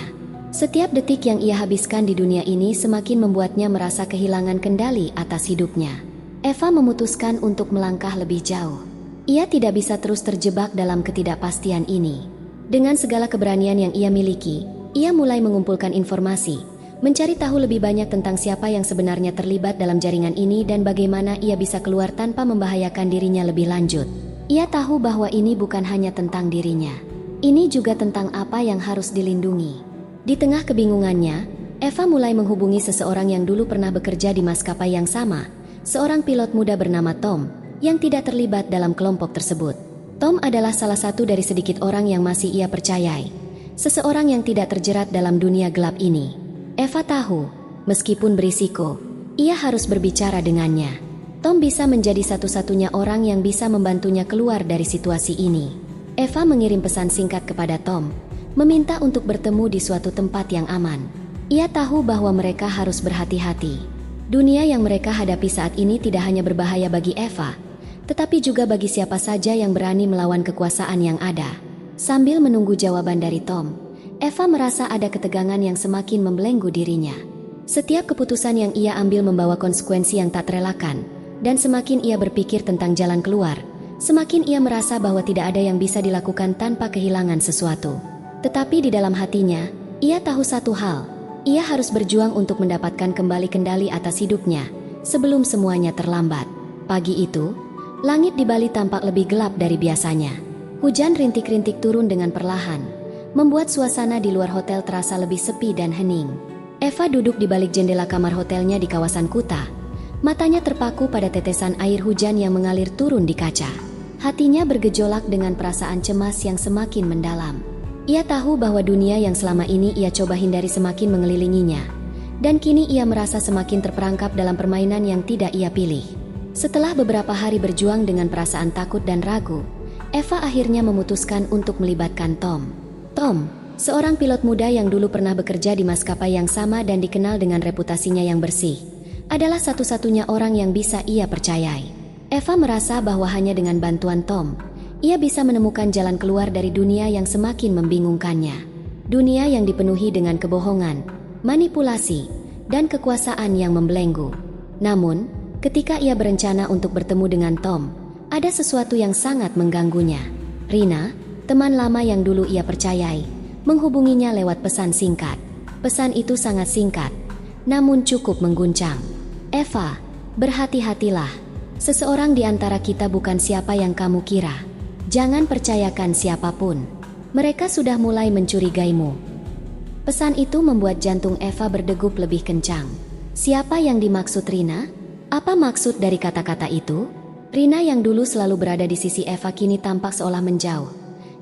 Setiap detik yang ia habiskan di dunia ini semakin membuatnya merasa kehilangan kendali atas hidupnya. Eva memutuskan untuk melangkah lebih jauh. Ia tidak bisa terus terjebak dalam ketidakpastian ini. Dengan segala keberanian yang ia miliki, ia mulai mengumpulkan informasi, mencari tahu lebih banyak tentang siapa yang sebenarnya terlibat dalam jaringan ini dan bagaimana ia bisa keluar tanpa membahayakan dirinya lebih lanjut. Ia tahu bahwa ini bukan hanya tentang dirinya. Ini juga tentang apa yang harus dilindungi. Di tengah kebingungannya, Eva mulai menghubungi seseorang yang dulu pernah bekerja di maskapai yang sama, seorang pilot muda bernama Tom, yang tidak terlibat dalam kelompok tersebut. Tom adalah salah satu dari sedikit orang yang masih ia percayai, seseorang yang tidak terjerat dalam dunia gelap ini. Eva tahu, meskipun berisiko, ia harus berbicara dengannya. Tom bisa menjadi satu-satunya orang yang bisa membantunya keluar dari situasi ini. Eva mengirim pesan singkat kepada Tom, meminta untuk bertemu di suatu tempat yang aman. Ia tahu bahwa mereka harus berhati-hati. Dunia yang mereka hadapi saat ini tidak hanya berbahaya bagi Eva, tetapi juga bagi siapa saja yang berani melawan kekuasaan yang ada. Sambil menunggu jawaban dari Tom, Eva merasa ada ketegangan yang semakin membelenggu dirinya. Setiap keputusan yang ia ambil membawa konsekuensi yang tak terelakkan, dan semakin ia berpikir tentang jalan keluar, semakin ia merasa bahwa tidak ada yang bisa dilakukan tanpa kehilangan sesuatu. Tetapi di dalam hatinya, ia tahu satu hal, ia harus berjuang untuk mendapatkan kembali kendali atas hidupnya, sebelum semuanya terlambat. Pagi itu, langit di Bali tampak lebih gelap dari biasanya. Hujan rintik-rintik turun dengan perlahan, membuat suasana di luar hotel terasa lebih sepi dan hening. Eva duduk di balik jendela kamar hotelnya di kawasan Kuta. Matanya terpaku pada tetesan air hujan yang mengalir turun di kaca. Hatinya bergejolak dengan perasaan cemas yang semakin mendalam. Ia tahu bahwa dunia yang selama ini ia coba hindari semakin mengelilinginya. Dan kini ia merasa semakin terperangkap dalam permainan yang tidak ia pilih. Setelah beberapa hari berjuang dengan perasaan takut dan ragu, Eva akhirnya memutuskan untuk melibatkan Tom. Tom, seorang pilot muda yang dulu pernah bekerja di maskapai yang sama dan dikenal dengan reputasinya yang bersih, adalah satu-satunya orang yang bisa ia percayai. Eva merasa bahwa hanya dengan bantuan Tom, ia bisa menemukan jalan keluar dari dunia yang semakin membingungkannya. Dunia yang dipenuhi dengan kebohongan, manipulasi, dan kekuasaan yang membelenggu. Namun, ketika ia berencana untuk bertemu dengan Tom, ada sesuatu yang sangat mengganggunya. Rina, teman lama yang dulu ia percayai, menghubunginya lewat pesan singkat. Pesan itu sangat singkat, namun cukup mengguncang. Eva, berhati-hatilah. Seseorang di antara kita bukan siapa yang kamu kira. Jangan percayakan siapapun. Mereka sudah mulai mencurigaimu. Pesan itu membuat jantung Eva berdegup lebih kencang. Siapa yang dimaksud Rina? Apa maksud dari kata-kata itu? Rina yang dulu selalu berada di sisi Eva kini tampak seolah menjauh,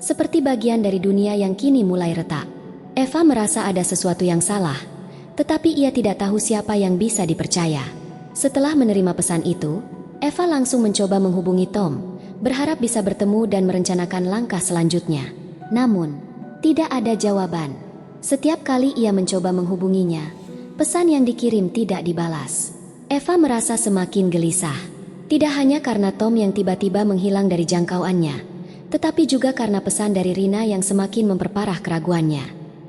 seperti bagian dari dunia yang kini mulai retak. Eva merasa ada sesuatu yang salah, tetapi ia tidak tahu siapa yang bisa dipercaya. Setelah menerima pesan itu, Eva langsung mencoba menghubungi Tom, berharap bisa bertemu dan merencanakan langkah selanjutnya. Namun, tidak ada jawaban. Setiap kali ia mencoba menghubunginya, pesan yang dikirim tidak dibalas. Eva merasa semakin gelisah. Tidak hanya karena Tom yang tiba-tiba menghilang dari jangkauannya, tetapi juga karena pesan dari Rina yang semakin memperparah keraguannya.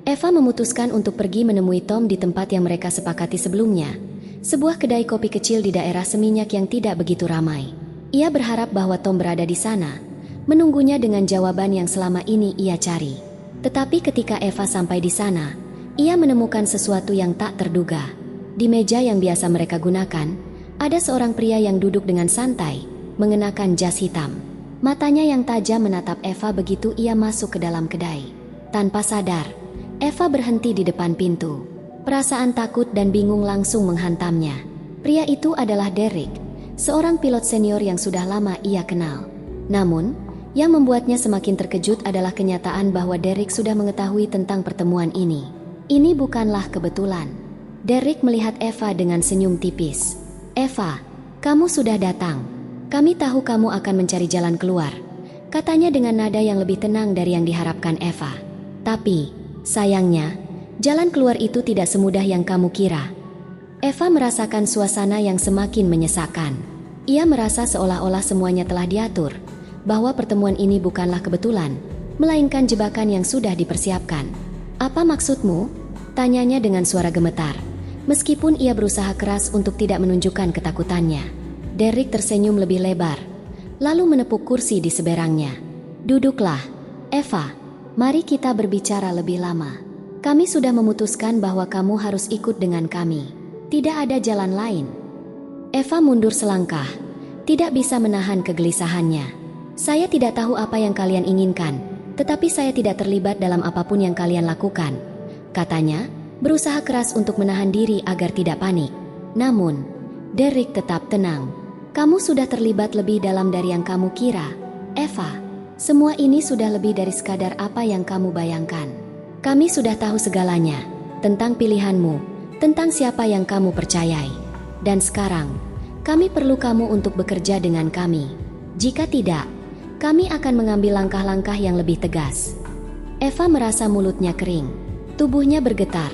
Eva memutuskan untuk pergi menemui Tom di tempat yang mereka sepakati sebelumnya, sebuah kedai kopi kecil di daerah Seminyak yang tidak begitu ramai. Ia berharap bahwa Tom berada di sana, menunggunya dengan jawaban yang selama ini ia cari. Tetapi ketika Eva sampai di sana, ia menemukan sesuatu yang tak terduga. Di meja yang biasa mereka gunakan, ada seorang pria yang duduk dengan santai, mengenakan jas hitam. Matanya yang tajam menatap Eva begitu ia masuk ke dalam kedai. Tanpa sadar, Eva berhenti di depan pintu. Perasaan takut dan bingung langsung menghantamnya. Pria itu adalah Derek, seorang pilot senior yang sudah lama ia kenal. Namun, yang membuatnya semakin terkejut adalah kenyataan bahwa Derek sudah mengetahui tentang pertemuan ini. Ini bukanlah kebetulan. Derek melihat Eva dengan senyum tipis. "Eva, kamu sudah datang. Kami tahu kamu akan mencari jalan keluar," katanya dengan nada yang lebih tenang dari yang diharapkan Eva. "Tapi, sayangnya, jalan keluar itu tidak semudah yang kamu kira." Eva merasakan suasana yang semakin menyesakan. Ia merasa seolah-olah semuanya telah diatur, bahwa pertemuan ini bukanlah kebetulan, melainkan jebakan yang sudah dipersiapkan. "Apa maksudmu?" tanyanya dengan suara gemetar, meskipun ia berusaha keras untuk tidak menunjukkan ketakutannya. Derek tersenyum lebih lebar, lalu menepuk kursi di seberangnya. "Duduklah, Eva. Mari kita berbicara lebih lama. Kami sudah memutuskan bahwa kamu harus ikut dengan kami. Tidak ada jalan lain." Eva mundur selangkah, tidak bisa menahan kegelisahannya. "Saya tidak tahu apa yang kalian inginkan, tetapi saya tidak terlibat dalam apapun yang kalian lakukan," katanya, berusaha keras untuk menahan diri agar tidak panik. Namun, Derek tetap tenang. "Kamu sudah terlibat lebih dalam dari yang kamu kira, Eva. Semua ini sudah lebih dari sekadar apa yang kamu bayangkan. Kami sudah tahu segalanya, tentang pilihanmu, tentang siapa yang kamu percayai. Dan sekarang, Kami perlu kamu untuk bekerja dengan kami. Jika tidak, kami akan mengambil langkah-langkah yang lebih tegas. Eva merasa mulutnya kering. Tubuhnya bergetar.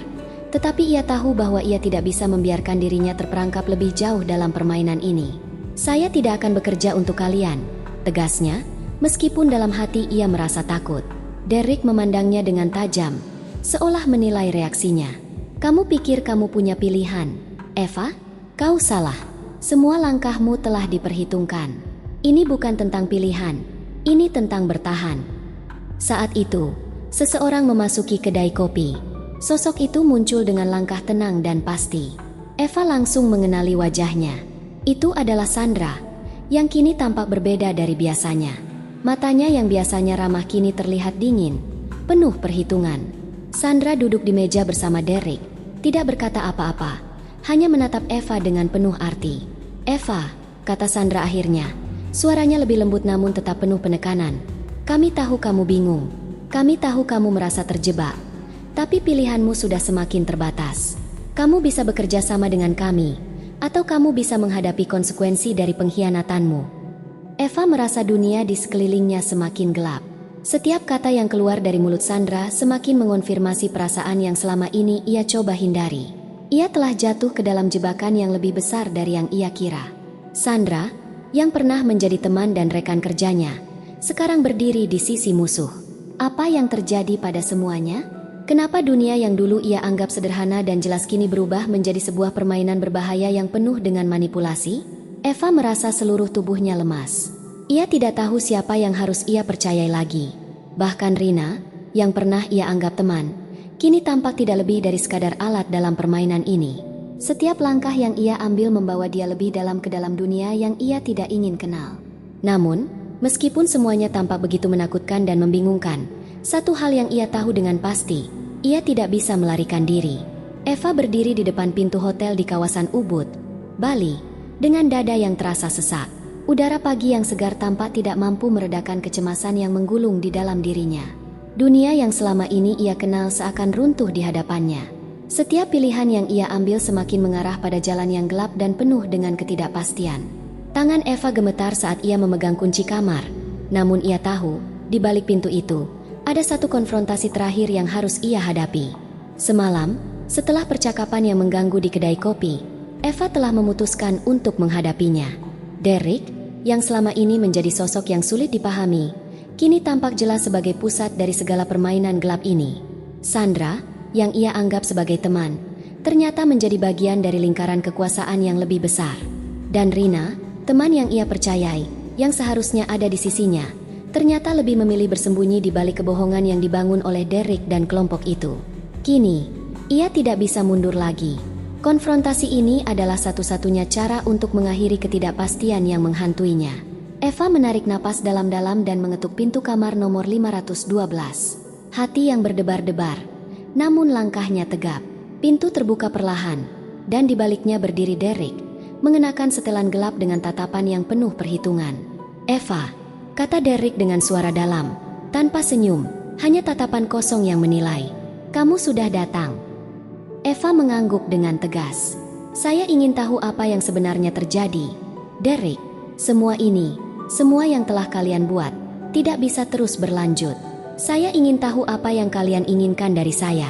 Tetapi ia tahu bahwa ia tidak bisa membiarkan dirinya terperangkap lebih jauh dalam permainan ini. Saya tidak akan bekerja untuk kalian, tegasnya, meskipun dalam hati ia merasa takut. Derek memandangnya dengan tajam, seolah menilai reaksinya. Kamu pikir kamu punya pilihan, Eva? Kau salah. Semua langkahmu telah diperhitungkan. Ini bukan tentang pilihan, ini tentang bertahan. Saat itu, seseorang memasuki kedai kopi. Sosok itu muncul dengan langkah tenang dan pasti. Eva langsung mengenali wajahnya. Itu adalah Sandra, yang kini tampak berbeda dari biasanya. Matanya yang biasanya ramah kini terlihat dingin, penuh perhitungan. Sandra duduk di meja bersama Derek, tidak berkata apa-apa, hanya menatap Eva dengan penuh arti. Eva, kata Sandra akhirnya, suaranya lebih lembut namun tetap penuh penekanan. Kami tahu kamu bingung, kami tahu kamu merasa terjebak, tapi pilihanmu sudah semakin terbatas. Kamu bisa bekerja sama dengan kami, atau kamu bisa menghadapi konsekuensi dari pengkhianatanmu. Eva merasa dunia di sekelilingnya semakin gelap. Setiap kata yang keluar dari mulut Sandra semakin mengonfirmasi perasaan yang selama ini ia coba hindari. Ia telah jatuh ke dalam jebakan yang lebih besar dari yang ia kira. Sandra, yang pernah menjadi teman dan rekan kerjanya, sekarang berdiri di sisi musuh. Apa yang terjadi pada semuanya? Kenapa dunia yang dulu ia anggap sederhana dan jelas kini berubah menjadi sebuah permainan berbahaya yang penuh dengan manipulasi? Eva merasa seluruh tubuhnya lemas. Ia tidak tahu siapa yang harus ia percayai lagi. Bahkan Rina, yang pernah ia anggap teman, kini tampak tidak lebih dari sekadar alat dalam permainan ini. Setiap langkah yang ia ambil membawa dia lebih dalam ke dalam dunia yang ia tidak ingin kenal. Namun, meskipun semuanya tampak begitu menakutkan dan membingungkan, satu hal yang ia tahu dengan pasti, ia tidak bisa melarikan diri. Eva berdiri di depan pintu hotel di kawasan Ubud, Bali, dengan dada yang terasa sesak. Udara pagi yang segar tampak tidak mampu meredakan kecemasan yang menggulung di dalam dirinya. Dunia yang selama ini ia kenal seakan runtuh di hadapannya. Setiap pilihan yang ia ambil semakin mengarah pada jalan yang gelap dan penuh dengan ketidakpastian. Tangan Eva gemetar saat ia memegang kunci kamar. Namun ia tahu, di balik pintu itu, ada satu konfrontasi terakhir yang harus ia hadapi. Semalam, setelah percakapan yang mengganggu di kedai kopi, Eva telah memutuskan untuk menghadapinya. Derek, yang selama ini menjadi sosok yang sulit dipahami, kini tampak jelas sebagai pusat dari segala permainan gelap ini. Sandra, yang ia anggap sebagai teman, ternyata menjadi bagian dari lingkaran kekuasaan yang lebih besar. Dan Rina, teman yang ia percayai, yang seharusnya ada di sisinya, ternyata lebih memilih bersembunyi di balik kebohongan yang dibangun oleh Derek dan kelompok itu. Kini, ia tidak bisa mundur lagi. Konfrontasi ini adalah satu-satunya cara untuk mengakhiri ketidakpastian yang menghantuinya. Eva menarik napas dalam-dalam dan mengetuk pintu kamar nomor 512. Hati yang berdebar-debar, namun langkahnya tegap. Pintu terbuka perlahan, dan di baliknya berdiri Derek, mengenakan setelan gelap dengan tatapan yang penuh perhitungan. Eva, kata Derek dengan suara dalam, tanpa senyum, hanya tatapan kosong yang menilai. Kamu sudah datang. Eva mengangguk dengan tegas. Saya ingin tahu apa yang sebenarnya terjadi. Derek, semua ini, semua yang telah kalian buat, tidak bisa terus berlanjut. Saya ingin tahu apa yang kalian inginkan dari saya.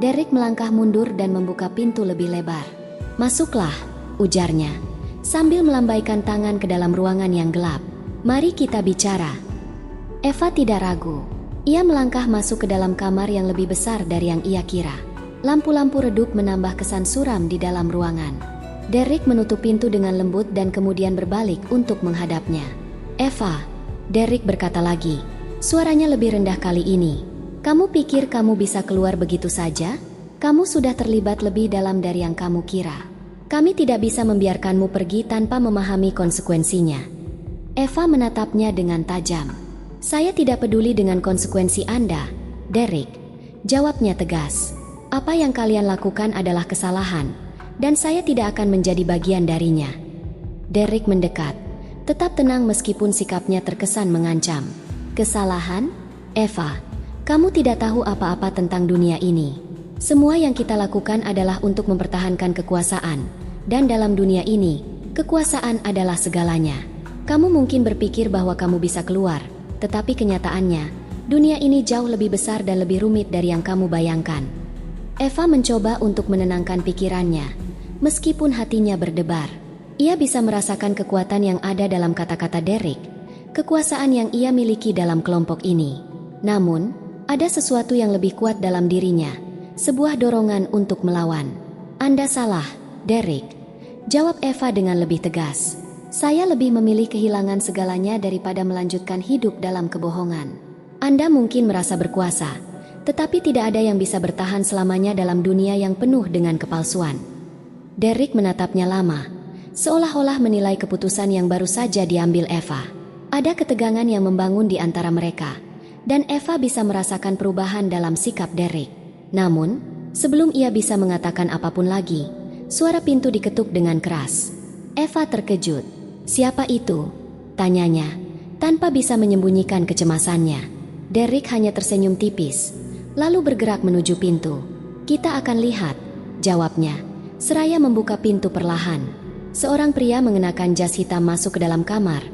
Derek melangkah mundur dan membuka pintu lebih lebar. Masuklah, ujarnya, sambil melambaikan tangan ke dalam ruangan yang gelap. Mari kita bicara. Eva tidak ragu. Ia melangkah masuk ke dalam kamar yang lebih besar dari yang ia kira. Lampu-lampu redup menambah kesan suram di dalam ruangan. Derek menutup pintu dengan lembut dan kemudian berbalik untuk menghadapnya. Eva, Derek berkata lagi, suaranya lebih rendah kali ini. Kamu pikir kamu bisa keluar begitu saja? Kamu sudah terlibat lebih dalam dari yang kamu kira. Kami tidak bisa membiarkanmu pergi tanpa memahami konsekuensinya. Eva menatapnya dengan tajam. Saya tidak peduli dengan konsekuensi Anda, Derek. Jawabnya tegas. Apa yang kalian lakukan adalah kesalahan, dan saya tidak akan menjadi bagian darinya. Derek mendekat, tetap tenang meskipun sikapnya terkesan mengancam. Kesalahan? Eva, kamu tidak tahu apa-apa tentang dunia ini. Semua yang kita lakukan adalah untuk mempertahankan kekuasaan, dan dalam dunia ini, kekuasaan adalah segalanya. Kamu mungkin berpikir bahwa kamu bisa keluar, tetapi kenyataannya, dunia ini jauh lebih besar dan lebih rumit dari yang kamu bayangkan. Eva mencoba untuk menenangkan pikirannya, meskipun hatinya berdebar. Ia bisa merasakan kekuatan yang ada dalam kata-kata Derek, kekuasaan yang ia miliki dalam kelompok ini. Namun, ada sesuatu yang lebih kuat dalam dirinya, sebuah dorongan untuk melawan. Anda salah, Derek, jawab Eva dengan lebih tegas. Saya lebih memilih kehilangan segalanya daripada melanjutkan hidup dalam kebohongan. Anda mungkin merasa berkuasa, tetapi tidak ada yang bisa bertahan selamanya dalam dunia yang penuh dengan kepalsuan. Derek menatapnya lama, seolah-olah menilai keputusan yang baru saja diambil Eva. Ada ketegangan yang membangun di antara mereka, dan Eva bisa merasakan perubahan dalam sikap Derek. Namun, sebelum ia bisa mengatakan apapun lagi, suara pintu diketuk dengan keras. Eva terkejut. "Siapa itu?" tanyanya, tanpa bisa menyembunyikan kecemasannya. Derek hanya tersenyum tipis, lalu bergerak menuju pintu. "Kita akan lihat," jawabnya, seraya membuka pintu perlahan. Seorang pria mengenakan jas hitam masuk ke dalam kamar.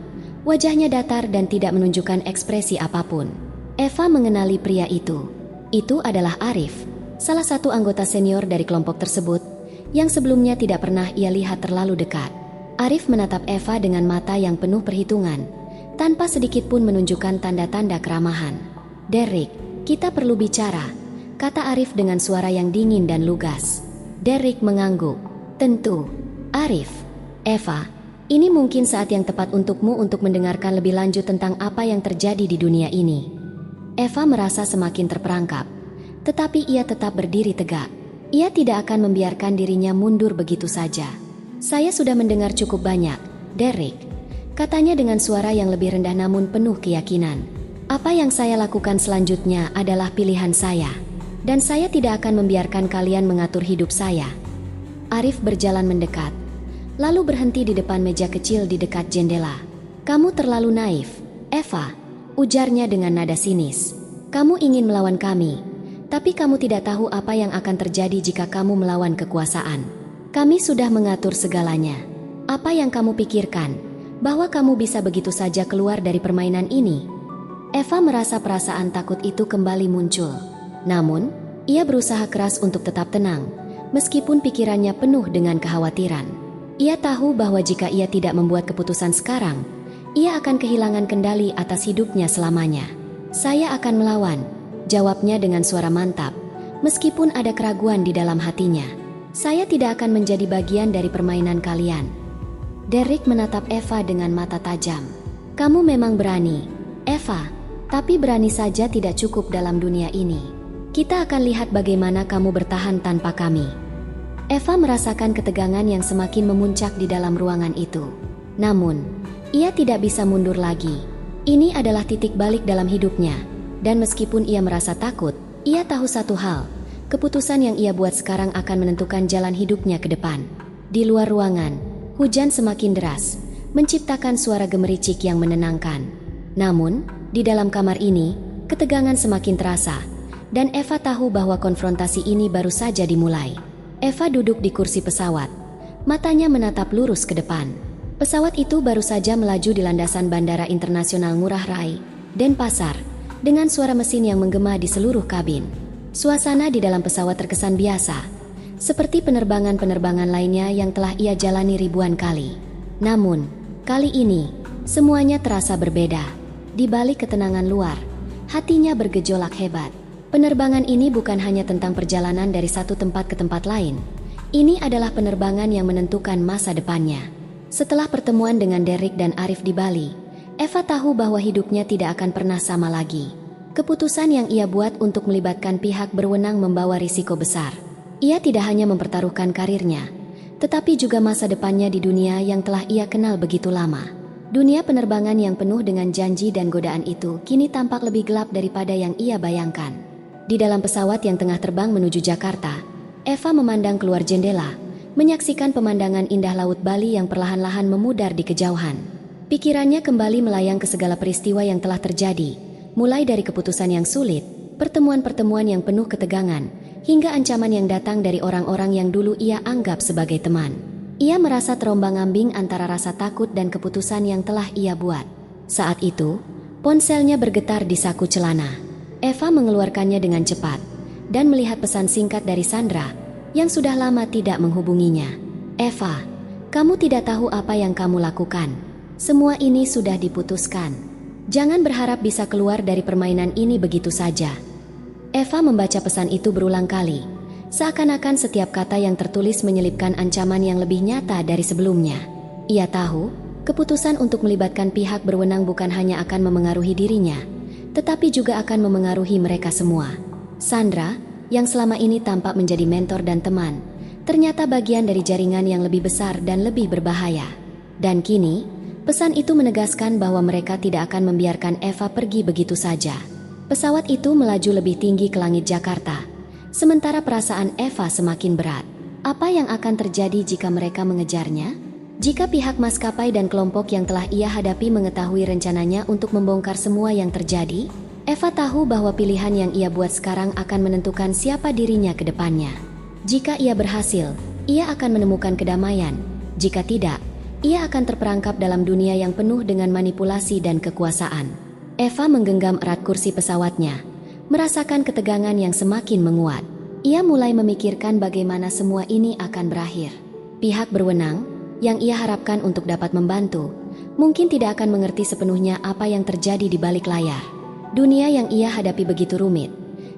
Wajahnya datar dan tidak menunjukkan ekspresi apapun. Eva mengenali pria itu. Itu adalah Arif, salah satu anggota senior dari kelompok tersebut, yang sebelumnya tidak pernah ia lihat terlalu dekat. Arif menatap Eva dengan mata yang penuh perhitungan, tanpa sedikit pun menunjukkan tanda-tanda keramahan. "Derek, kita perlu bicara," kata Arif dengan suara yang dingin dan lugas. Derek mengangguk. "Tentu, Arif." "Eva, ini mungkin saat yang tepat untukmu untuk mendengarkan lebih lanjut tentang apa yang terjadi di dunia ini." Eva merasa semakin terperangkap, tetapi ia tetap berdiri tegak. Ia tidak akan membiarkan dirinya mundur begitu saja. "Saya sudah mendengar cukup banyak, Derek," katanya dengan suara yang lebih rendah namun penuh keyakinan. "Apa yang saya lakukan selanjutnya adalah pilihan saya, dan saya tidak akan membiarkan kalian mengatur hidup saya." Arif berjalan mendekat, lalu berhenti di depan meja kecil di dekat jendela. "Kamu terlalu naif, Eva," ujarnya dengan nada sinis. "Kamu ingin melawan kami, tapi kamu tidak tahu apa yang akan terjadi jika kamu melawan kekuasaan. Kami sudah mengatur segalanya. Apa yang kamu pikirkan, bahwa kamu bisa begitu saja keluar dari permainan ini?" Eva merasa perasaan takut itu kembali muncul. Namun, ia berusaha keras untuk tetap tenang, meskipun pikirannya penuh dengan kekhawatiran. Ia tahu bahwa jika ia tidak membuat keputusan sekarang, ia akan kehilangan kendali atas hidupnya selamanya. "Saya akan melawan," jawabnya dengan suara mantap, meskipun ada keraguan di dalam hatinya. "Saya tidak akan menjadi bagian dari permainan kalian." Derek menatap Eva dengan mata tajam. "Kamu memang berani, Eva, tapi berani saja tidak cukup dalam dunia ini. Kita akan lihat bagaimana kamu bertahan tanpa kami." Eva merasakan ketegangan yang semakin memuncak di dalam ruangan itu. Namun, ia tidak bisa mundur lagi. Ini adalah titik balik dalam hidupnya, dan meskipun ia merasa takut, ia tahu satu hal. Keputusan yang ia buat sekarang akan menentukan jalan hidupnya ke depan. Di luar ruangan, hujan semakin deras, menciptakan suara gemericik yang menenangkan. Namun, di dalam kamar ini, ketegangan semakin terasa, dan Eva tahu bahwa konfrontasi ini baru saja dimulai. Eva duduk di kursi pesawat, matanya menatap lurus ke depan. Pesawat itu baru saja melaju di landasan Bandara Internasional Ngurah Rai, Denpasar, dengan suara mesin yang menggema di seluruh kabin. Suasana di dalam pesawat terkesan biasa, seperti penerbangan-penerbangan lainnya yang telah ia jalani ribuan kali. Namun, kali ini, semuanya terasa berbeda. Di balik ketenangan luar, hatinya bergejolak hebat. Penerbangan ini bukan hanya tentang perjalanan dari satu tempat ke tempat lain. Ini adalah penerbangan yang menentukan masa depannya. Setelah pertemuan dengan Derek dan Arif di Bali, Eva tahu bahwa hidupnya tidak akan pernah sama lagi. Keputusan yang ia buat untuk melibatkan pihak berwenang membawa risiko besar. Ia tidak hanya mempertaruhkan karirnya, tetapi juga masa depannya di dunia yang telah ia kenal begitu lama. Dunia penerbangan yang penuh dengan janji dan godaan itu kini tampak lebih gelap daripada yang ia bayangkan. Di dalam pesawat yang tengah terbang menuju Jakarta, Eva memandang keluar jendela, menyaksikan pemandangan indah Laut Bali yang perlahan-lahan memudar di kejauhan. Pikirannya kembali melayang ke segala peristiwa yang telah terjadi, mulai dari keputusan yang sulit, pertemuan-pertemuan yang penuh ketegangan, hingga ancaman yang datang dari orang-orang yang dulu ia anggap sebagai teman. Ia merasa terombang-ambing antara rasa takut dan keputusan yang telah ia buat. Saat itu, ponselnya bergetar di saku celana. Eva mengeluarkannya dengan cepat dan melihat pesan singkat dari Sandra yang sudah lama tidak menghubunginya. "Eva, kamu tidak tahu apa yang kamu lakukan. Semua ini sudah diputuskan. Jangan berharap bisa keluar dari permainan ini begitu saja." Eva membaca pesan itu berulang kali, seakan-akan setiap kata yang tertulis menyelipkan ancaman yang lebih nyata dari sebelumnya. Ia tahu, keputusan untuk melibatkan pihak berwenang bukan hanya akan memengaruhi dirinya, tetapi juga akan memengaruhi mereka semua. Sandra, yang selama ini tampak menjadi mentor dan teman, ternyata bagian dari jaringan yang lebih besar dan lebih berbahaya. Dan kini, pesan itu menegaskan bahwa mereka tidak akan membiarkan Eva pergi begitu saja. Pesawat itu melaju lebih tinggi ke langit Jakarta, sementara perasaan Eva semakin berat. Apa yang akan terjadi jika mereka mengejarnya? Jika pihak maskapai dan kelompok yang telah ia hadapi mengetahui rencananya untuk membongkar semua yang terjadi, Eva tahu bahwa pilihan yang ia buat sekarang akan menentukan siapa dirinya ke depannya. Jika ia berhasil, ia akan menemukan kedamaian. Jika tidak, ia akan terperangkap dalam dunia yang penuh dengan manipulasi dan kekuasaan. Eva menggenggam erat kursi pesawatnya, merasakan ketegangan yang semakin menguat. Ia mulai memikirkan bagaimana semua ini akan berakhir. Pihak berwenang, yang ia harapkan untuk dapat membantu, mungkin tidak akan mengerti sepenuhnya apa yang terjadi di balik layar. Dunia yang ia hadapi begitu rumit,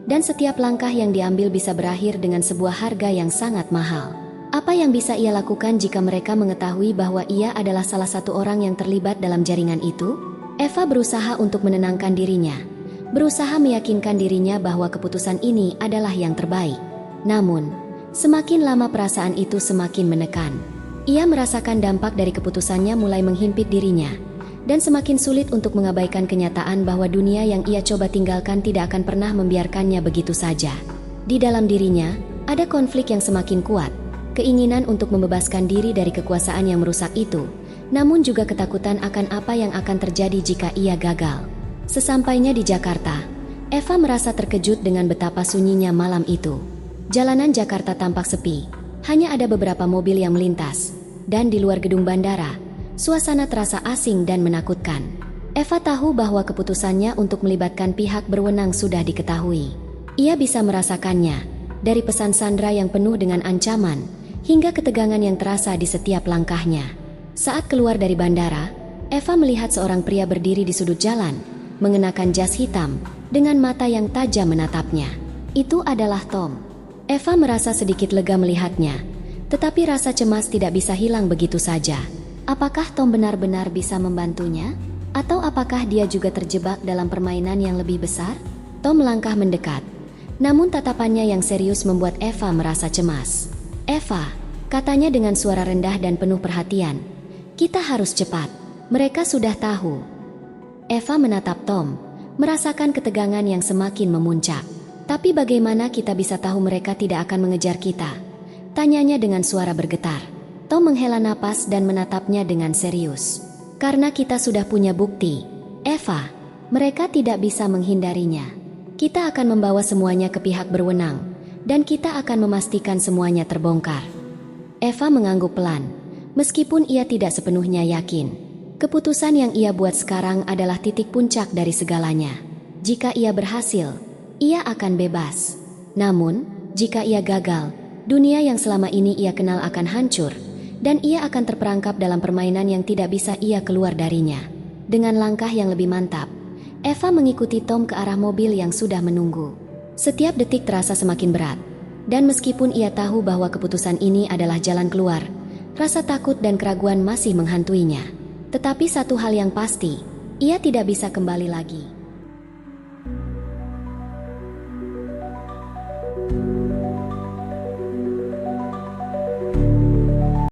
dan setiap langkah yang diambil bisa berakhir dengan sebuah harga yang sangat mahal. Apa yang bisa ia lakukan jika mereka mengetahui bahwa ia adalah salah satu orang yang terlibat dalam jaringan itu? Eva berusaha untuk menenangkan dirinya, berusaha meyakinkan dirinya bahwa keputusan ini adalah yang terbaik. Namun, semakin lama perasaan itu semakin menekan. Ia merasakan dampak dari keputusannya mulai menghimpit dirinya, dan semakin sulit untuk mengabaikan kenyataan bahwa dunia yang ia coba tinggalkan tidak akan pernah membiarkannya begitu saja. Di dalam dirinya, ada konflik yang semakin kuat, keinginan untuk membebaskan diri dari kekuasaan yang merusak itu, namun juga ketakutan akan apa yang akan terjadi jika ia gagal. Sesampainya di Jakarta, Eva merasa terkejut dengan betapa sunyinya malam itu. Jalanan Jakarta tampak sepi, hanya ada beberapa mobil yang melintas, dan di luar gedung bandara, suasana terasa asing dan menakutkan. Eva tahu bahwa keputusannya untuk melibatkan pihak berwenang sudah diketahui. Ia bisa merasakannya, dari pesan Sandra yang penuh dengan ancaman, hingga ketegangan yang terasa di setiap langkahnya. Saat keluar dari bandara, Eva melihat seorang pria berdiri di sudut jalan, mengenakan jas hitam, dengan mata yang tajam menatapnya. Itu adalah Tom. Eva merasa sedikit lega melihatnya, tetapi rasa cemas tidak bisa hilang begitu saja. Apakah Tom benar-benar bisa membantunya? Atau apakah dia juga terjebak dalam permainan yang lebih besar? Tom melangkah mendekat, namun tatapannya yang serius membuat Eva merasa cemas. "Eva," katanya dengan suara rendah dan penuh perhatian, "kita harus cepat. Mereka sudah tahu." Eva menatap Tom, merasakan ketegangan yang semakin memuncak. "Tapi bagaimana kita bisa tahu mereka tidak akan mengejar kita?" tanyanya dengan suara bergetar. Tom menghela napas dan menatapnya dengan serius. "Karena kita sudah punya bukti, Eva. Mereka tidak bisa menghindarinya. Kita akan membawa semuanya ke pihak berwenang, dan kita akan memastikan semuanya terbongkar." Eva mengangguk pelan, meskipun ia tidak sepenuhnya yakin. Keputusan yang ia buat sekarang adalah titik puncak dari segalanya. Jika ia berhasil, ia akan bebas. Namun, jika ia gagal, dunia yang selama ini ia kenal akan hancur, dan ia akan terperangkap dalam permainan yang tidak bisa ia keluar darinya. Dengan langkah yang lebih mantap, Eva mengikuti Tom ke arah mobil yang sudah menunggu. Setiap detik terasa semakin berat, dan meskipun ia tahu bahwa keputusan ini adalah jalan keluar, rasa takut dan keraguan masih menghantuinya. Tetapi satu hal yang pasti, ia tidak bisa kembali lagi.